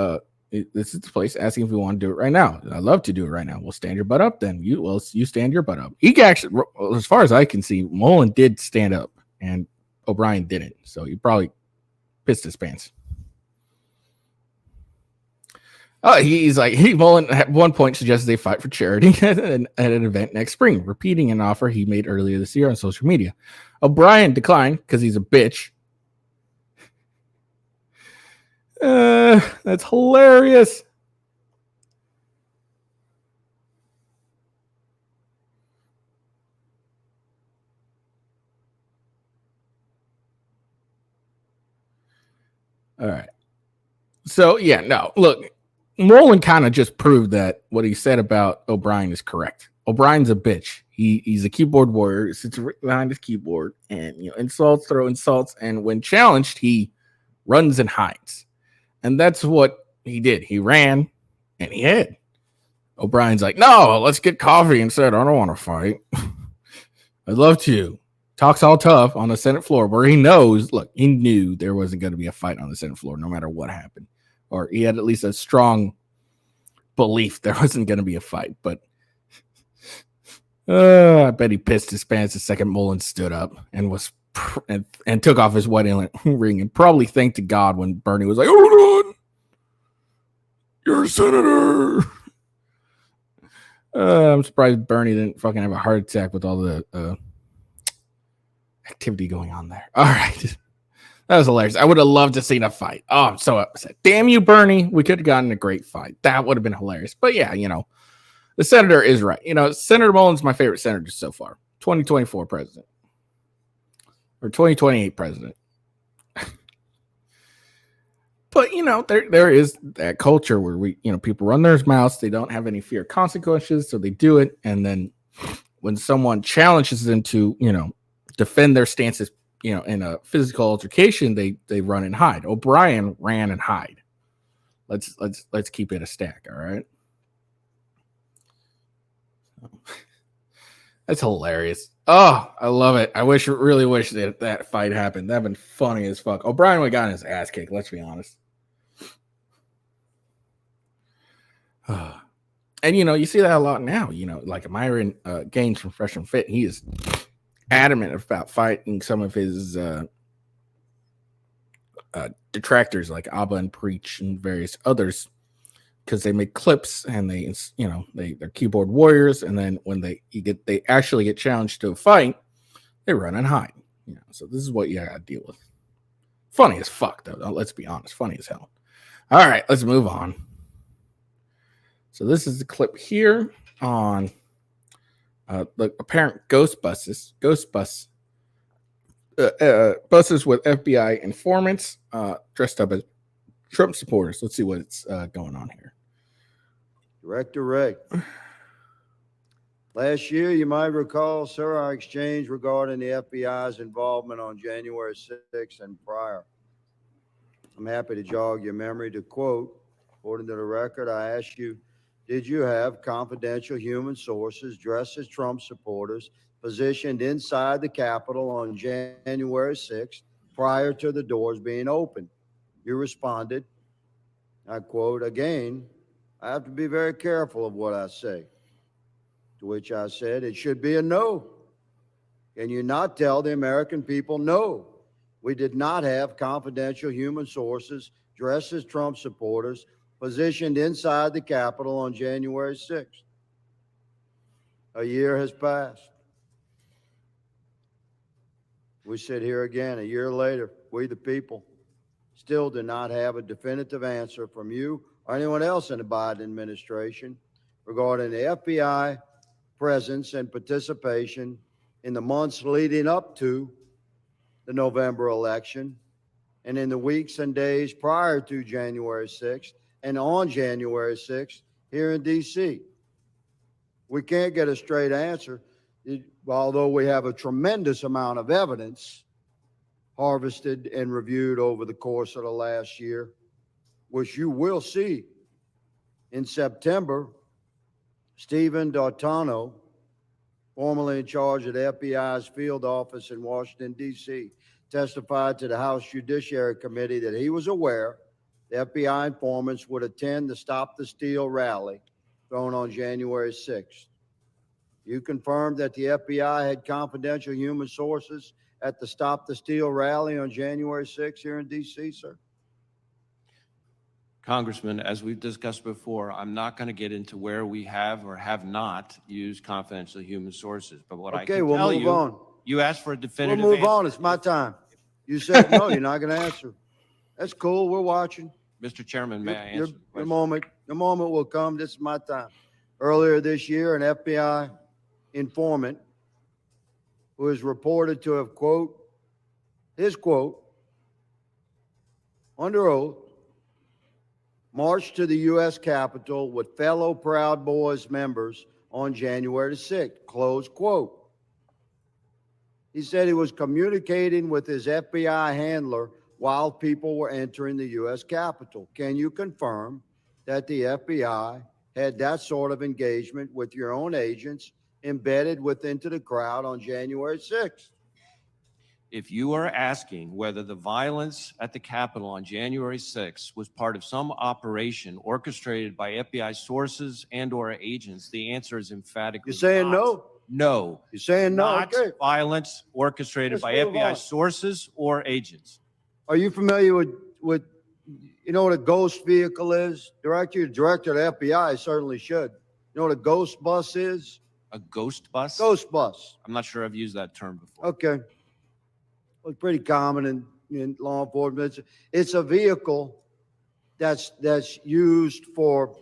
this is the place, asking if we want to do it right now. I'd love to do it right now." "Well, stand your butt up then." You stand your butt up." He actually, as far as I can see, Mullen did stand up and O'Brien didn't. So he probably pissed his pants. Oh, Mullen at one point suggested they fight for charity at an event next spring, repeating an offer he made earlier this year on social media. O'Brien declined because he's a bitch. That's hilarious. All right. So yeah, no, look, Mullen kind of just proved that what he said about O'Brien is correct. O'Brien's a bitch. He's a keyboard warrior. He sits behind his keyboard and throw insults, and when challenged, he runs and hides. And that's what he did. He ran and he hid. O'Brien's like, "No, let's get coffee instead. I don't want to fight. I'd love to." Talks all tough on the Senate floor where he knew there wasn't going to be a fight on the Senate floor no matter what happened. Or he had at least a strong belief there wasn't going to be a fight. But I bet he pissed his pants the second Mullen stood up and and took off his wedding ring and probably thanked to God when Bernie was like, "Hold on, you're a senator." I'm surprised Bernie didn't fucking have a heart attack with all the activity going on there. All right. That was hilarious. I would have loved to see a fight. Oh, I'm so upset. Damn you, Bernie. We could have gotten a great fight. That would have been hilarious. But yeah, the senator is right. Senator Mullen's my favorite senator so far. 2024 president. Or 2028 president. But there is that culture where people run their mouths, they don't have any fear of consequences, so they do it. And then when someone challenges them to, defend their stances, in a physical altercation, they run and hide. O'Brien ran and hide. Let's keep it a stack, all right? That's hilarious. Oh, I love it. I really wish that fight happened. That'd been funny as fuck. O'Brien would have gotten his ass kicked, let's be honest. And you see that a lot now. Like Myron Gaines from Fresh and Fit, he is adamant about fighting some of his detractors like Abba and Preach and various others, because they make clips and they're keyboard warriors, and then when they actually get challenged to a fight, they run and hide. So this is what you gotta deal with. Funny as fuck, though. Let's be honest, funny as hell. All right, let's move on. So this is the clip here on the apparent ghost buses buses with FBI informants dressed up as Trump supporters. Let's see what's going on here. Director Ray. Last year, you might recall, sir, our exchange regarding the FBI's involvement on January 6th and prior. I'm happy to jog your memory to quote, according to the record, I asked you, did you have confidential human sources dressed as Trump supporters positioned inside the Capitol on January 6th prior to the doors being opened? You responded, I quote, again, I have to be very careful of what I say. To which I said, it should be a no. Can you not tell the American people no? We did not have confidential human sources dressed as Trump supporters positioned inside the Capitol on January 6th. A year has passed. We sit here again a year later, we the people still do not have a definitive answer from you or anyone else in the Biden administration regarding the FBI presence and participation in the months leading up to the November election and in the weeks and days prior to January 6th and on January 6th here in D.C. We can't get a straight answer, although we have a tremendous amount of evidence harvested and reviewed over the course of the last year, which you will see. In September, Stephen D'Artano, formerly in charge of the FBI's field office in Washington, D.C., testified to the House Judiciary Committee that he was aware the FBI informants would attend the Stop the Steal rally thrown on January 6th. You confirmed that the FBI had confidential human sources at the Stop the Steal rally on January 6th here in D.C., sir? Congressman, as we've discussed before, I'm not going to get into where we have or have not used confidential human sources. But what I can tell you, on. You asked for a definitive We'll move answer. on. It's my time. You said no, you're not going to answer. That's cool. We're watching. Mr. Chairman, may I answer? The moment will come. This is my time. Earlier this year, an FBI informant who is reported to have, quote, his quote, under oath, marched to the U.S. Capitol with fellow Proud Boys members on January 6th, close quote. He said he was communicating with his FBI handler while people were entering the U.S. Capitol. Can you confirm that the FBI had that sort of engagement with your own agents embedded into the crowd on January 6th? If you are asking whether the violence at the Capitol on January 6th was part of some operation orchestrated by FBI sources and or agents, the answer is emphatically You're saying not. no? No. You're saying no? Not Okay. violence orchestrated by Let's move FBI on. sources or agents. Are you familiar with you know what a ghost vehicle is? Director of the FBI certainly should. You know what a ghost bus is? A ghost bus? Ghost bus. I'm not sure I've used that term before. Okay. Well, it's pretty common in law enforcement. It's a vehicle that's used for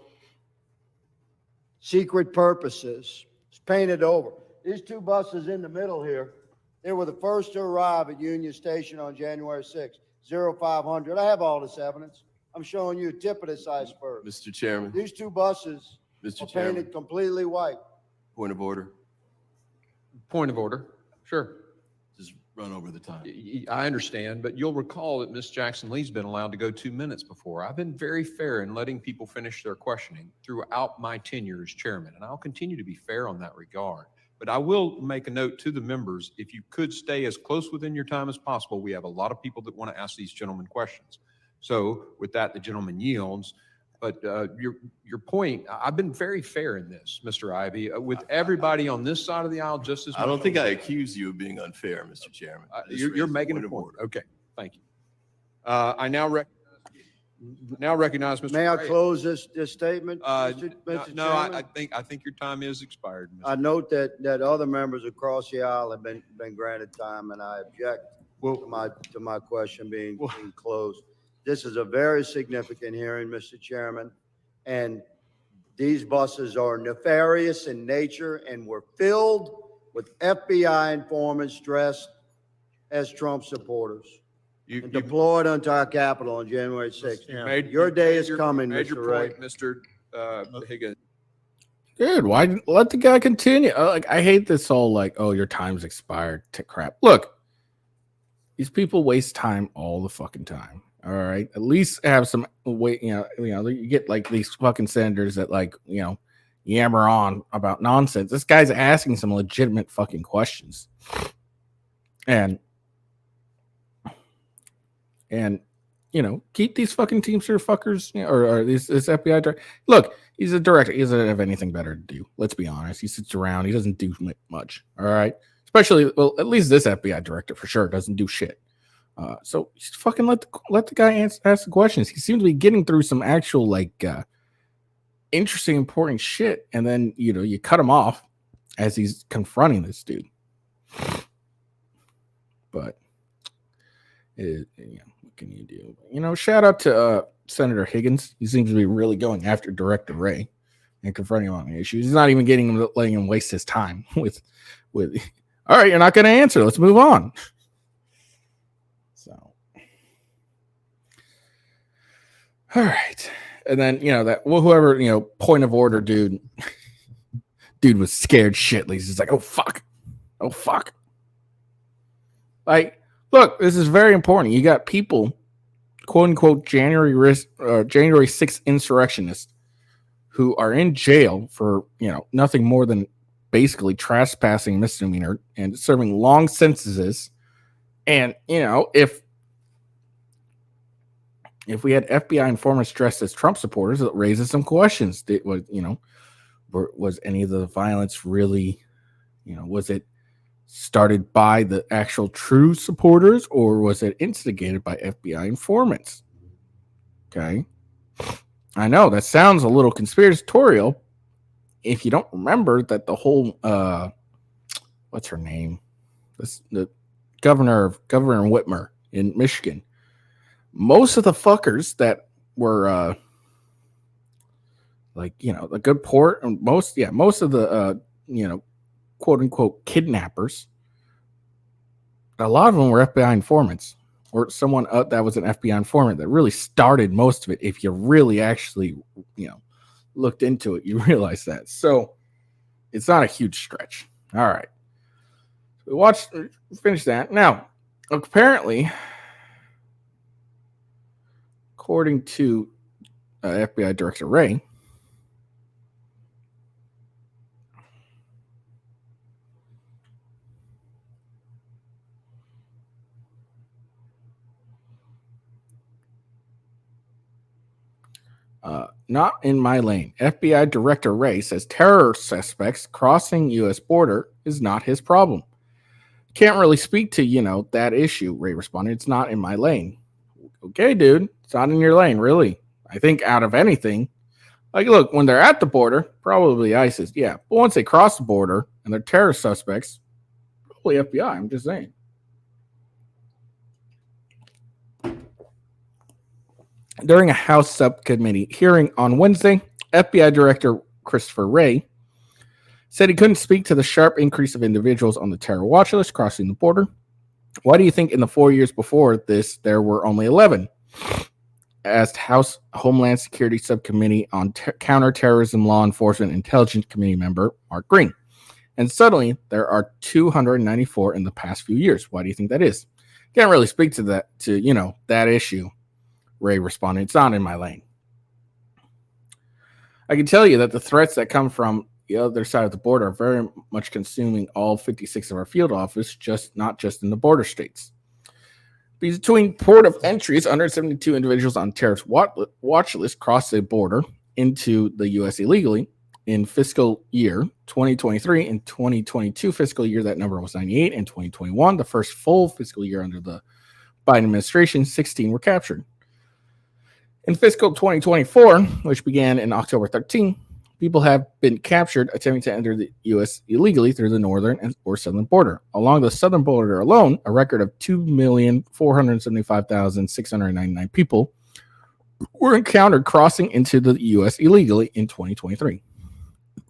secret purposes. It's painted over. These two buses in the middle here, they were the first to arrive at Union Station on January 6th, 0500. I have all this evidence. I'm showing you a tip of this iceberg. Mr. Chairman. These two buses Mr. are Chairman. painted completely white. Point of order. Point of order. Sure. Just run over the time. I understand, but you'll recall that Ms. Jackson Lee's been allowed to go 2 minutes before. I've been very fair in letting people finish their questioning throughout my tenure as chairman, and I'll continue to be fair on that regard. But I will make a note to the members, if you could stay as close within your time as possible. We have a lot of people that want to ask these gentlemen questions. So with that, the gentleman yields. But your point, I've been very fair in this, Mr. Ivy, with everybody on this side of the aisle just as much. I don't think I accuse you of being unfair, Mr. Chairman. You're making a point. Okay, thank you. I now recognize Mr. May I Ray. close this statement, No, Mr. no, Chairman? I think your time is expired. Mr. I note that other members across the aisle have been granted time, and I object to my question being closed. This is a very significant hearing, Mr. Chairman, and these buses are nefarious in nature and were filled with FBI informants dressed as Trump supporters and deployed onto our Capitol on January 6th. Your day is coming, Mr. Ray. Mr. Higgins. Dude, why let the guy continue? Like, I hate this whole like, oh, your time's expired to crap. Look, these people waste time all the fucking time. All right, at least have some wait. You know, you get like these fucking senators that like, yammer on about nonsense. This guy's asking some legitimate fucking questions, and keep these fucking Teamster fuckers, or this FBI director. Look, he's a director. He doesn't have anything better to do. Let's be honest. He sits around. He doesn't do much. All right, especially at least this FBI director for sure doesn't do shit. So just fucking let the guy ask the questions. He seems to be getting through some actual like interesting, important shit, and then you cut him off as he's confronting this dude. But what can you do? Shout out to Senator Higgins. He seems to be really going after Director Ray and confronting him on the issues. He's not even letting him waste his time with. All right, you're not going to answer. Let's move on. All right. And then, whoever, point of order dude was scared shitless. He's like, oh, fuck. Like, look, this is very important. You got people, quote unquote, January 6th insurrectionists who are in jail for, nothing more than basically trespassing misdemeanor and serving long sentences. And, if we had FBI informants dressed as Trump supporters, it raises some questions. Was any of the violence really, was it started by the actual true supporters, or was it instigated by FBI informants? Okay. I know that sounds a little conspiratorial. If you don't remember that the whole, what's her name? The Governor Whitmer in Michigan. Most of the fuckers that were the good port, and most of the quote unquote kidnappers, a lot of them were FBI informants, or someone that was an FBI informant that really started most of it. If you really actually looked into it, you realize that. So it's not a huge stretch. All right, we finish that. Now, apparently, according to FBI Director Ray, not in my lane. FBI Director Ray says terror suspects crossing U.S. border is not his problem. Can't really speak to, that issue, Ray responded. It's not in my lane. Okay, dude, it's not in your lane, really. I think out of anything, like, look, when they're at the border, probably ISIS, yeah. But once they cross the border and they're terrorist suspects, probably FBI, I'm just saying. During a House subcommittee hearing on Wednesday, FBI Director Christopher Wray said he couldn't speak to the sharp increase of individuals on the terror watch list crossing the border. Why do you think in the 4 years before this, there were only 11? Asked House Homeland Security Subcommittee on Counterterrorism Law Enforcement Intelligence Committee member Mark Green. And suddenly, there are 294 in the past few years. Why do you think that is? Can't really speak to that, that issue. Ray responded, it's not in my lane. I can tell you that the threats that come from the other side of the border are very much consuming all 56 of our field office, not just in the border states. Between port of entries, 172 individuals on terrorist watch list crossed the border into the U.S. illegally in fiscal year 2023. In 2022 fiscal year, that number was 98. In 2021, the first full fiscal year under the Biden administration, 16 were captured. In fiscal 2024, which began in October 13, people have been captured attempting to enter the U.S. illegally through the northern or southern border. Along the southern border alone, a record of 2,475,699 people were encountered crossing into the U.S. illegally in 2023.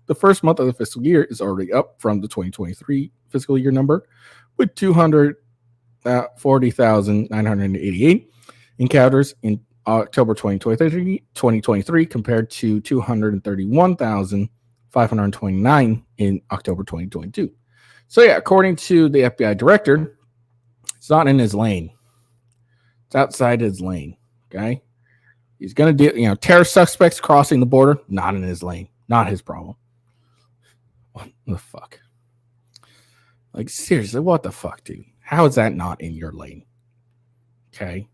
The first month of the fiscal year is already up from the 2023 fiscal year number, with 240,988 encounters in October 2023 compared to 231,529 in October 2022. So yeah, according to the FBI director, it's not in his lane. It's outside his lane. Okay. He's going to do, terror suspects crossing the border, not in his lane, not his problem. What the fuck? Like, seriously, what the fuck, dude? How is that not in your lane? Okay.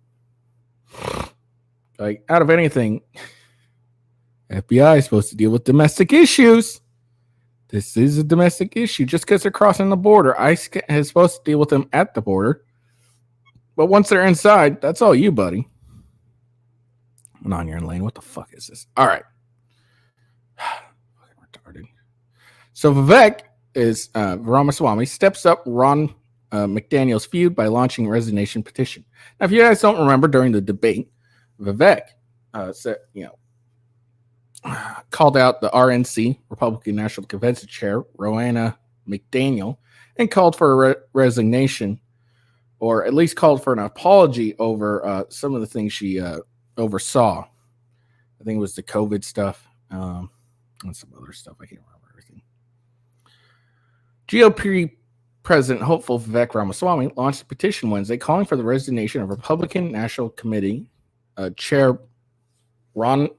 Like, out of anything, FBI is supposed to deal with domestic issues. This is a domestic issue. Just because they're crossing the border, ICE is supposed to deal with them at the border. But once they're inside, that's all you, buddy. Not in your lane. What the fuck is this? All right. Retarded. So Vivek is Ramaswamy steps up Ron McDaniel's feud by launching a resignation petition. Now, if you guys don't remember, during the debate, Vivek said, called out the RNC, Republican National Convention Chair, Ronna McDaniel, and called for a resignation, or at least called for an apology over some of the things she oversaw. I think it was the COVID stuff and some other stuff. I can't remember everything. GOP President hopeful Vivek Ramaswamy launched a petition Wednesday calling for the resignation of Republican National Committee Chair Ronna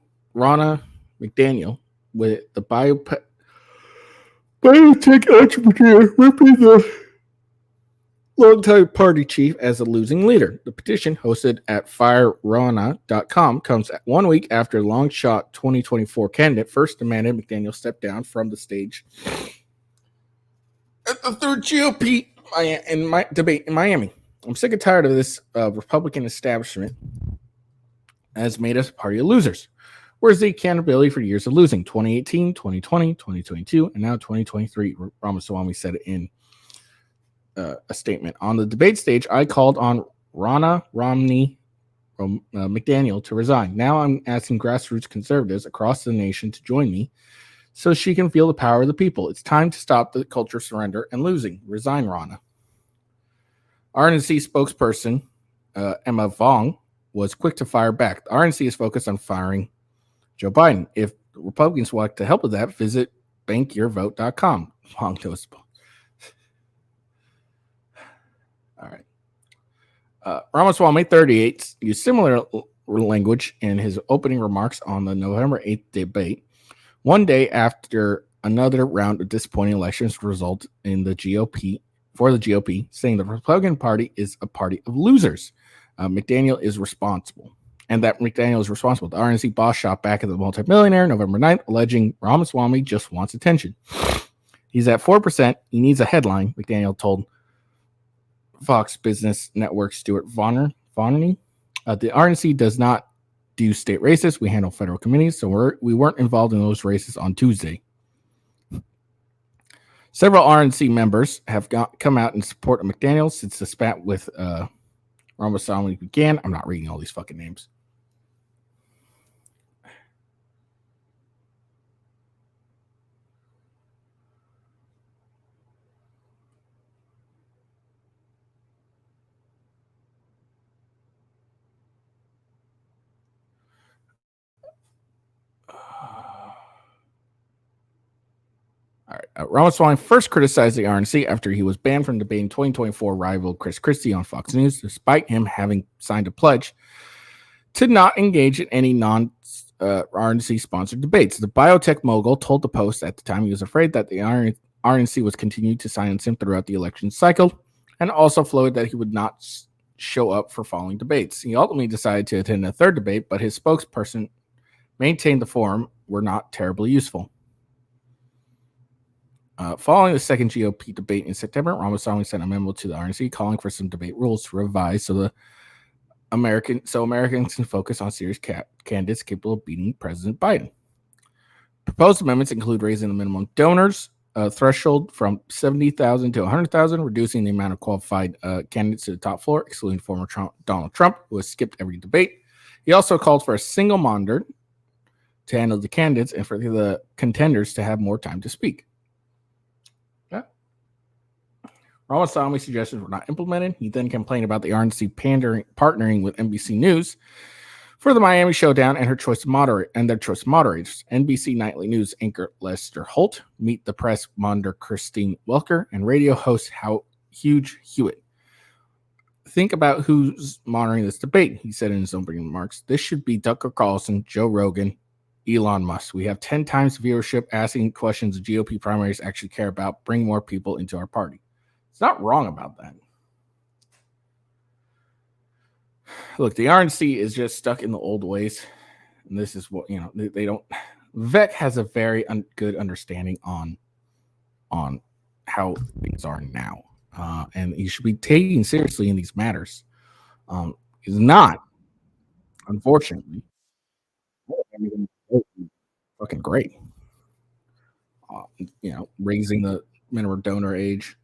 McDaniel, with the biotech entrepreneur ripping the longtime party chief as a losing leader. The petition, hosted at fireronna.com, comes 1 week after long shot 2024 candidate first demanded McDaniel step down from the stage at the third GOP debate in Miami. I'm sick and tired of this Republican establishment has made us a party of losers. Where's the accountability for years of losing? 2018, 2020, 2022, and now 2023, Ramaswamy said in a statement. On the debate stage, I called on Ronna McDaniel to resign. Now I'm asking grassroots conservatives across the nation to join me so she can feel the power of the people. It's time to stop the culture of surrender and losing. Resign, Ronna. RNC spokesperson Emma Vong was quick to fire back. The RNC is focused on firing Joe Biden. If the Republicans would like to help with that, visit bankyourvote.com. Vong knows. All right. Ramaswamy, 38, used similar language in his opening remarks on the November 8th debate, one day after another round of disappointing elections result in the GOP, saying the Republican Party is a party of losers. McDaniel is responsible. And that McDaniel is responsible. The RNC boss shot back at the multimillionaire November 9th, alleging Ramaswamy just wants attention. He's at 4%. He needs a headline, McDaniel told Fox Business Network Stuart Vonner. The RNC does not do state races. We handle federal committees, so we weren't involved in those races on Tuesday. Several RNC members have come out in support of McDaniel since the spat with Ramaswamy began. I'm not reading all these fucking names. All right. Ramaswamy first criticized the RNC after he was banned from debating 2024 rival Chris Christie on Fox News, despite him having signed a pledge to not engage in any non-RNC sponsored debates. The biotech mogul told the Post at the time he was afraid that the RNC was continuing to silence him throughout the election cycle, and also floated that he would not show up for following debates. He ultimately decided to attend a third debate, but his spokesperson maintained the forum were not terribly useful. Following the second GOP debate in September, Ramaswamy sent a memo to the RNC calling for some debate rules to revise so Americans can focus on serious candidates capable of beating President Biden. Proposed amendments include raising the minimum donors threshold from 70,000 to 100,000, reducing the amount of qualified candidates to the top floor, excluding former Donald Trump, who has skipped every debate. He also called for a single monitor to handle the candidates and for the contenders to have more time to speak. Ramaswamy's suggestions were not implemented. He then complained about the RNC partnering with NBC News for the Miami Showdown and their choice of moderators. NBC Nightly News anchor Lester Holt, Meet the Press monitor Christine Welker, and radio host Hugh Hewitt. Think about who's monitoring this debate, he said in his opening remarks. This should be Tucker Carlson, Joe Rogan, Elon Musk. We have 10 times viewership asking questions the GOP primaries actually care about. Bring more people into our party. It's not wrong about that. Look, the RNC is just stuck in the old ways. And this is what, they don't. Vec has a very good understanding on how things are now. And he should be taken seriously in these matters. He's not, unfortunately. Fucking great. Raising the minimum donor age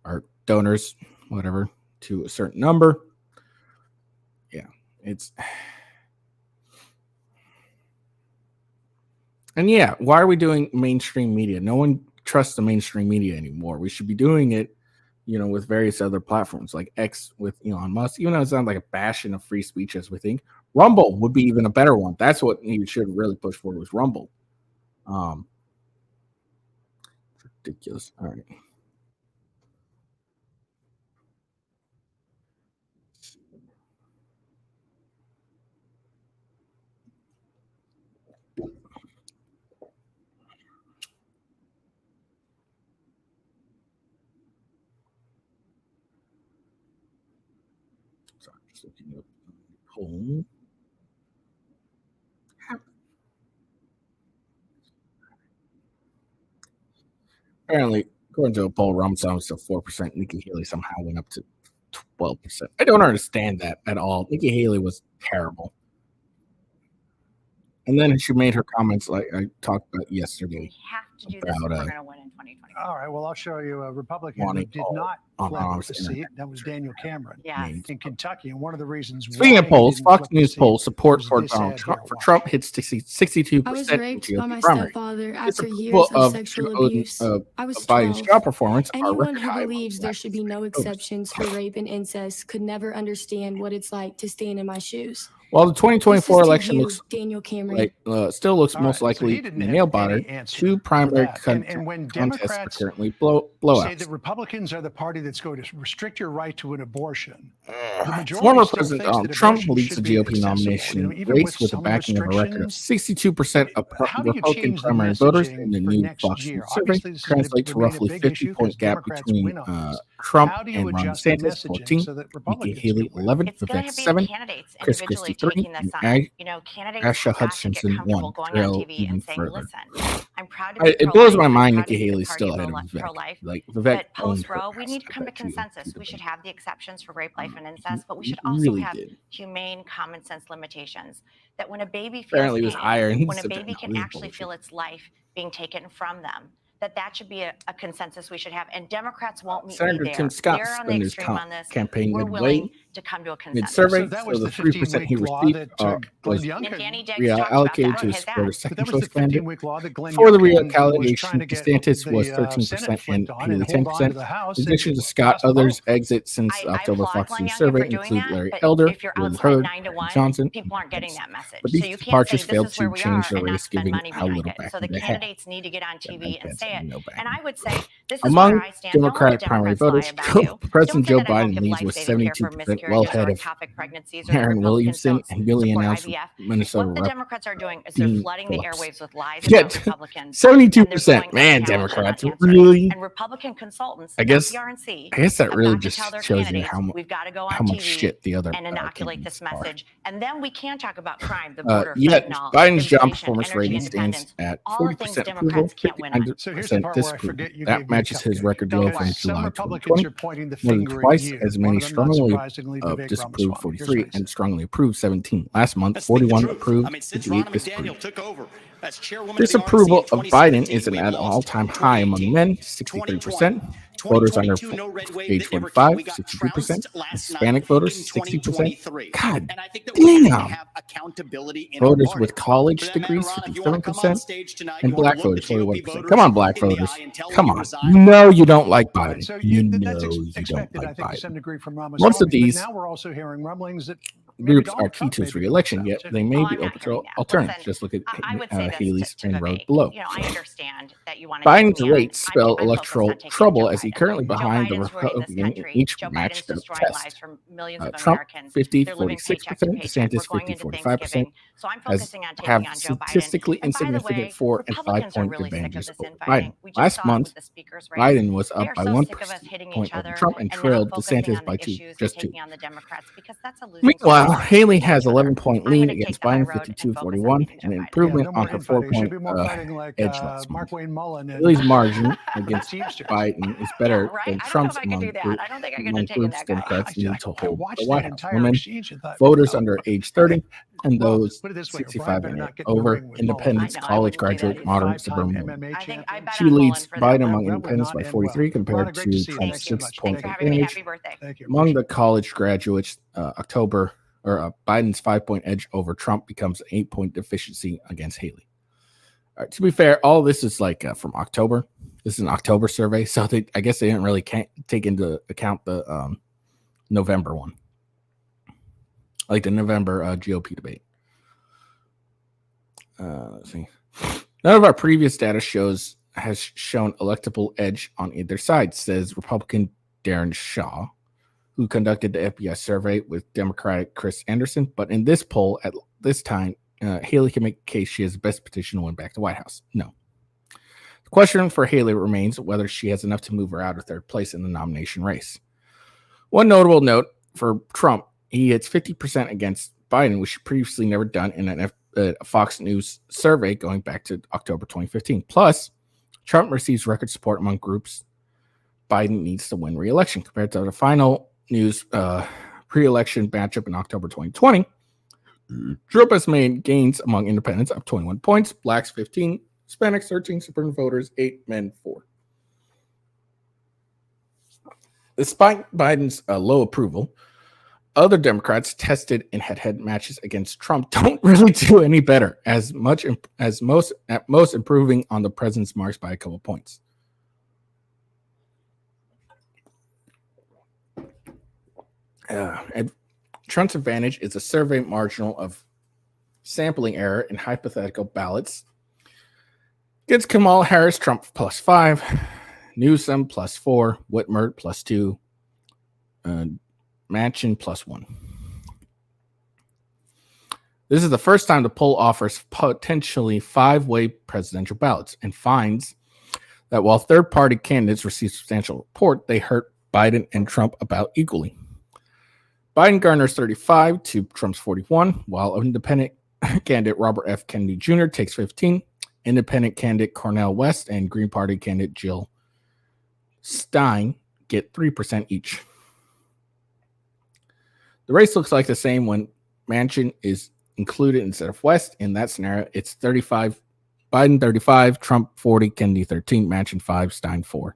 or donors, whatever, to a certain number. Yeah, why are we doing mainstream media? No one trusts the mainstream media anymore. We should be doing it, with various other platforms like X with Elon Musk, even though it's not like a bastion of free speech as we think. Rumble would be even a better one. That's what you should really push for, was Rumble. Ridiculous. All right. Sorry, just looking up poll. Apparently, according to a poll, Ramaswamy was still 4%. Nikki Haley somehow went up to 12%. I don't understand that at all. Nikki Haley was terrible. And then she made her comments like I talked about yesterday. Have to do this if we're going to win in 2020. All right. Well, I'll show you a Republican who did not flip the seat. That was Daniel Cameron in Kentucky. And one of the reasons. Speaking of polls, Fox News poll support for Donald Trump hits 62%. I was raped by my stepfather after years of sexual abuse. I was 12. Biden's job performance. Anyone who believes there should be no exceptions for rape and incest could never understand what it's like to stand in my shoes. While the 2024 election looks Daniel Cameron still looks most likely a nail biter, two primary contests are currently blowouts. Say that Republicans are the party that's going to restrict your right to an abortion. Former President Donald Trump leads the GOP nomination race with a backing of a record of 62% of Republican primary voters in the new Fox News survey, translates to roughly 50-point gap between Trump and Ron DeSantis, 14, Nikki Haley, 11, Vivek, 7, Chris Christie, 3, and Asha Hutchinson, 1. Even further. It blows my mind Nikki Haley's still ahead of Vivek. Like, Vivek post-Roe, we need to come to consensus. We should have the exceptions for rape, life, and incest, but we should also have humane, common sense limitations. That when a baby feels pain, when a baby can actually feel its life being taken from them, that should be a consensus we should have. And Democrats won't meet Senator me there. Tim Scott They're on the extreme on this. Campaign We're willing to come to a consensus. Mid-survey, So that was the the 3% he 15-week law received that was Danny Diggs talked allocated about to that. support a But second that was choice the candidate. 15-week law that Glenn For the Youngkin was reallocation, trying to get DeSantis was the 13% Senate and flipped on Haley and hold on to 10%. the House. In addition to Scott, others exit since October Fox News survey include Larry Elder, Will Hurd, Johnson, people aren't getting that message. but So these you can't say departures this failed is where to we change are the and not race, spend giving money how behind little it. So backing the they had. candidates need to get on TV and say it. And I would say this is Among where I stand. Don't let Democratic primary Democrats voters, lie about you. President Joe Don't say that I won't Biden give leads with life-saving care for 72%, well-head of ectopic pregnancies, or Aaron Williamson and newly announced IVF. Minnesota What the Rep. Democrats are doing is they're Dean flooding the Phillips. airwaves with lies Yet, about Republicans. 72%. Man, Democrats really. And Republican consultants, I guess not the RNC, that have really got to just tell their shows you candidates, we've got to go on how much TV shit the other and inoculate this message, and then we can talk about crime, the border, yet fentanyl, Biden's job inflation, performance energy rating stands independence, at all the things 40% approval, Democrats can't win on. 59% disapproval. That matches his record low from Some July Republicans 2020. are pointing the More than finger twice at you. as One many of them, not strongly surprisingly, Vivek disapproved, Ramaswamy. Here's 43, what he and strongly approved, 17. Last month, 41 approved, 58 disapproved. Disapproval of Biden is at an all-time high among men, 63%. Voters under age 45, 62%. Hispanic voters, 60%. God damn. Voters with college degrees, 57%. And black voters, 41%. Come on, black voters. Come on. You know you don't like Biden. You know you don't like Biden. Most of these now we're also hearing rumblings that groups are key to his re-election, yet they may be open to alternatives. Just look at Haley's and road below. I understand that you want to Biden's rates spell electoral trouble as he currently behind the Republican in each matched up test. Trump 50, 46%, DeSantis 50, 45%, have statistically insignificant 4 and 5 point advantages over Biden. Last month, Biden was up by 1 point over Trump and trailed DeSantis by 2, just 2. Meanwhile, Haley has 11-point lead against Biden, 52-41, and an improvement on her 4-point edge last month. Haley's margin against Biden is better than Trump's among groups Democrats need to hold the White House. Women, voters under age 30, and those 65 and over, independents, college graduate, modern, suburban women. She leads Biden among independents by 43 compared to Trump's 6-point advantage. Among the college graduates, Biden's 5-point edge over Trump becomes an 8-point deficiency against Haley. All right, to be fair, all this is from October. This is an October survey, so I guess they didn't really take into account the November one, like the November GOP debate. Let's see. None of our previous data has shown electable edge on either side, says Republican Darren Shaw, who conducted the FBI survey with Democratic Chris Anderson. But in this poll, at this time, Haley can make a case she has the best petition to win back the White House. No. The question for Haley remains whether she has enough to move her out of third place in the nomination race. One notable note for Trump, he hits 50% against Biden, which he previously never done in a Fox News survey going back to October 2015. Plus, Trump receives record support among groups Biden needs to win re-election compared to the final news pre-election matchup in October 2020. Trump has made gains among independents up 21 points, blacks 15, Hispanics 13, suburban voters 8, men 4. Despite Biden's low approval, other Democrats tested in head-to-head matches against Trump don't really do any better, at most improving on the president's marks by a couple points. And Trump's advantage is a survey marginal of sampling error in hypothetical ballots. Against Kamala Harris, Trump +5, Newsom +4, Whitmer +2, Manchin +1. This is the first time the poll offers potentially 5-way presidential ballots and finds that while third-party candidates receive substantial support, they hurt Biden and Trump about equally. Biden garners 35 to Trump's 41, while independent candidate Robert F. Kennedy Jr. takes 15. Independent candidate Cornel West and Green Party candidate Jill Stein get 3% each. The race looks like the same when Manchin is included instead of West. In that scenario, it's 35, Biden 35, Trump 40, Kennedy 13, Manchin 5, Stein 4.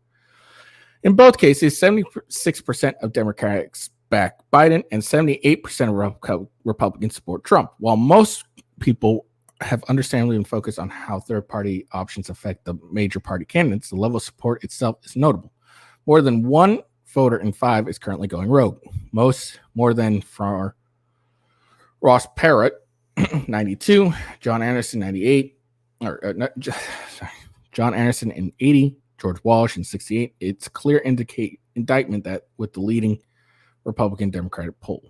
In both cases, 76% of Democrats back Biden and 78% of Republicans support Trump. While most people have understandably been focused on how third-party options affect the major party candidates, the level of support itself is notable. More than one voter in 5 is currently going rogue. More than for Ross Perot, 92, John Anderson, 98, John Anderson in 80, George Walsh in 68. It's a clear indictment that with the leading Republican Democratic poll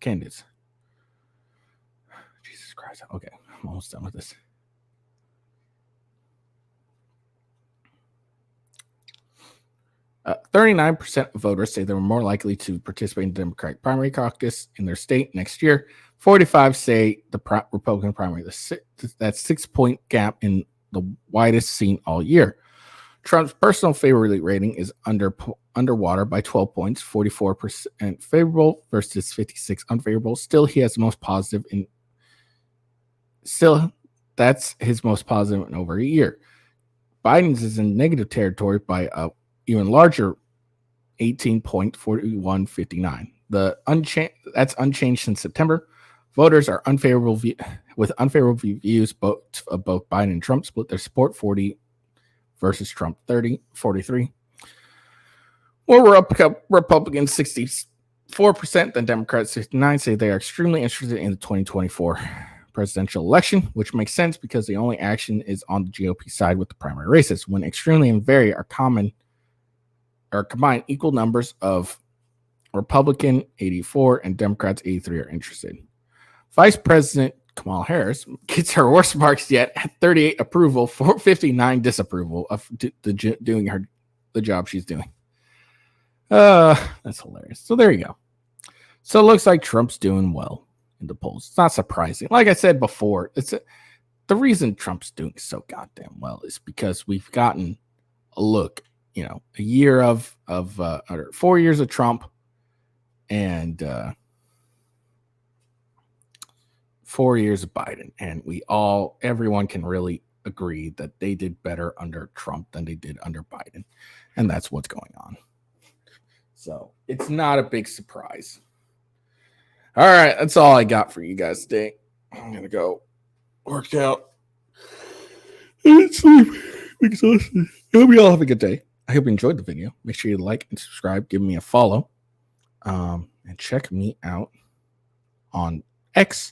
candidates. Jesus Christ. Okay, I'm almost done with this. Uh, 39% of voters say they were more likely to participate in the Democratic primary caucus in their state next year. 45 say the Republican primary. That 6-point gap in the widest seen all year. Trump's personal favorability rating is underwater by 12 points, 44% favorable versus 56 unfavorable. Still, he has the most positive in. Still, that's his most positive in over a year. Biden's is in negative territory by a even larger 18.4159. That's unchanged since September. Voters are unfavorable with unfavorable views both Biden and Trump split their support 40 versus Trump 43. More Republicans 64% than Democrats 69 say they are extremely interested in the 2024 presidential election, which makes sense because the only action is on the GOP side with the primary races. When extremely and very are combined equal numbers of Republican 84 and Democrats 83 are interested. Vice President Kamala Harris gets her worst marks yet at 38 approval, 59 disapproval of doing the job she's doing. That's hilarious. So there you go. So it looks like Trump's doing well in the polls. It's not surprising. Like I said before, the reason Trump's doing so goddamn well is because we've gotten a look, a year of 4 years of Trump and 4 years of Biden, and everyone can really agree that they did better under Trump than they did under Biden, and that's what's going on. So it's not a big surprise. All right, that's all I got for you guys today. I'm gonna go work out and sleep. Exhausted. I hope you all have a good day. I hope you enjoyed the video. Make sure you like and subscribe. Give me a follow, and check me out on X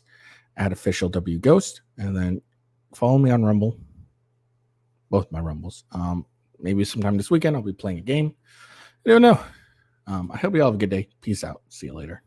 at official W Ghost, and then follow me on Rumble, both my Rumbles. Maybe sometime this weekend I'll be playing a game. I don't know. I hope you all have a good day. Peace out. See you later.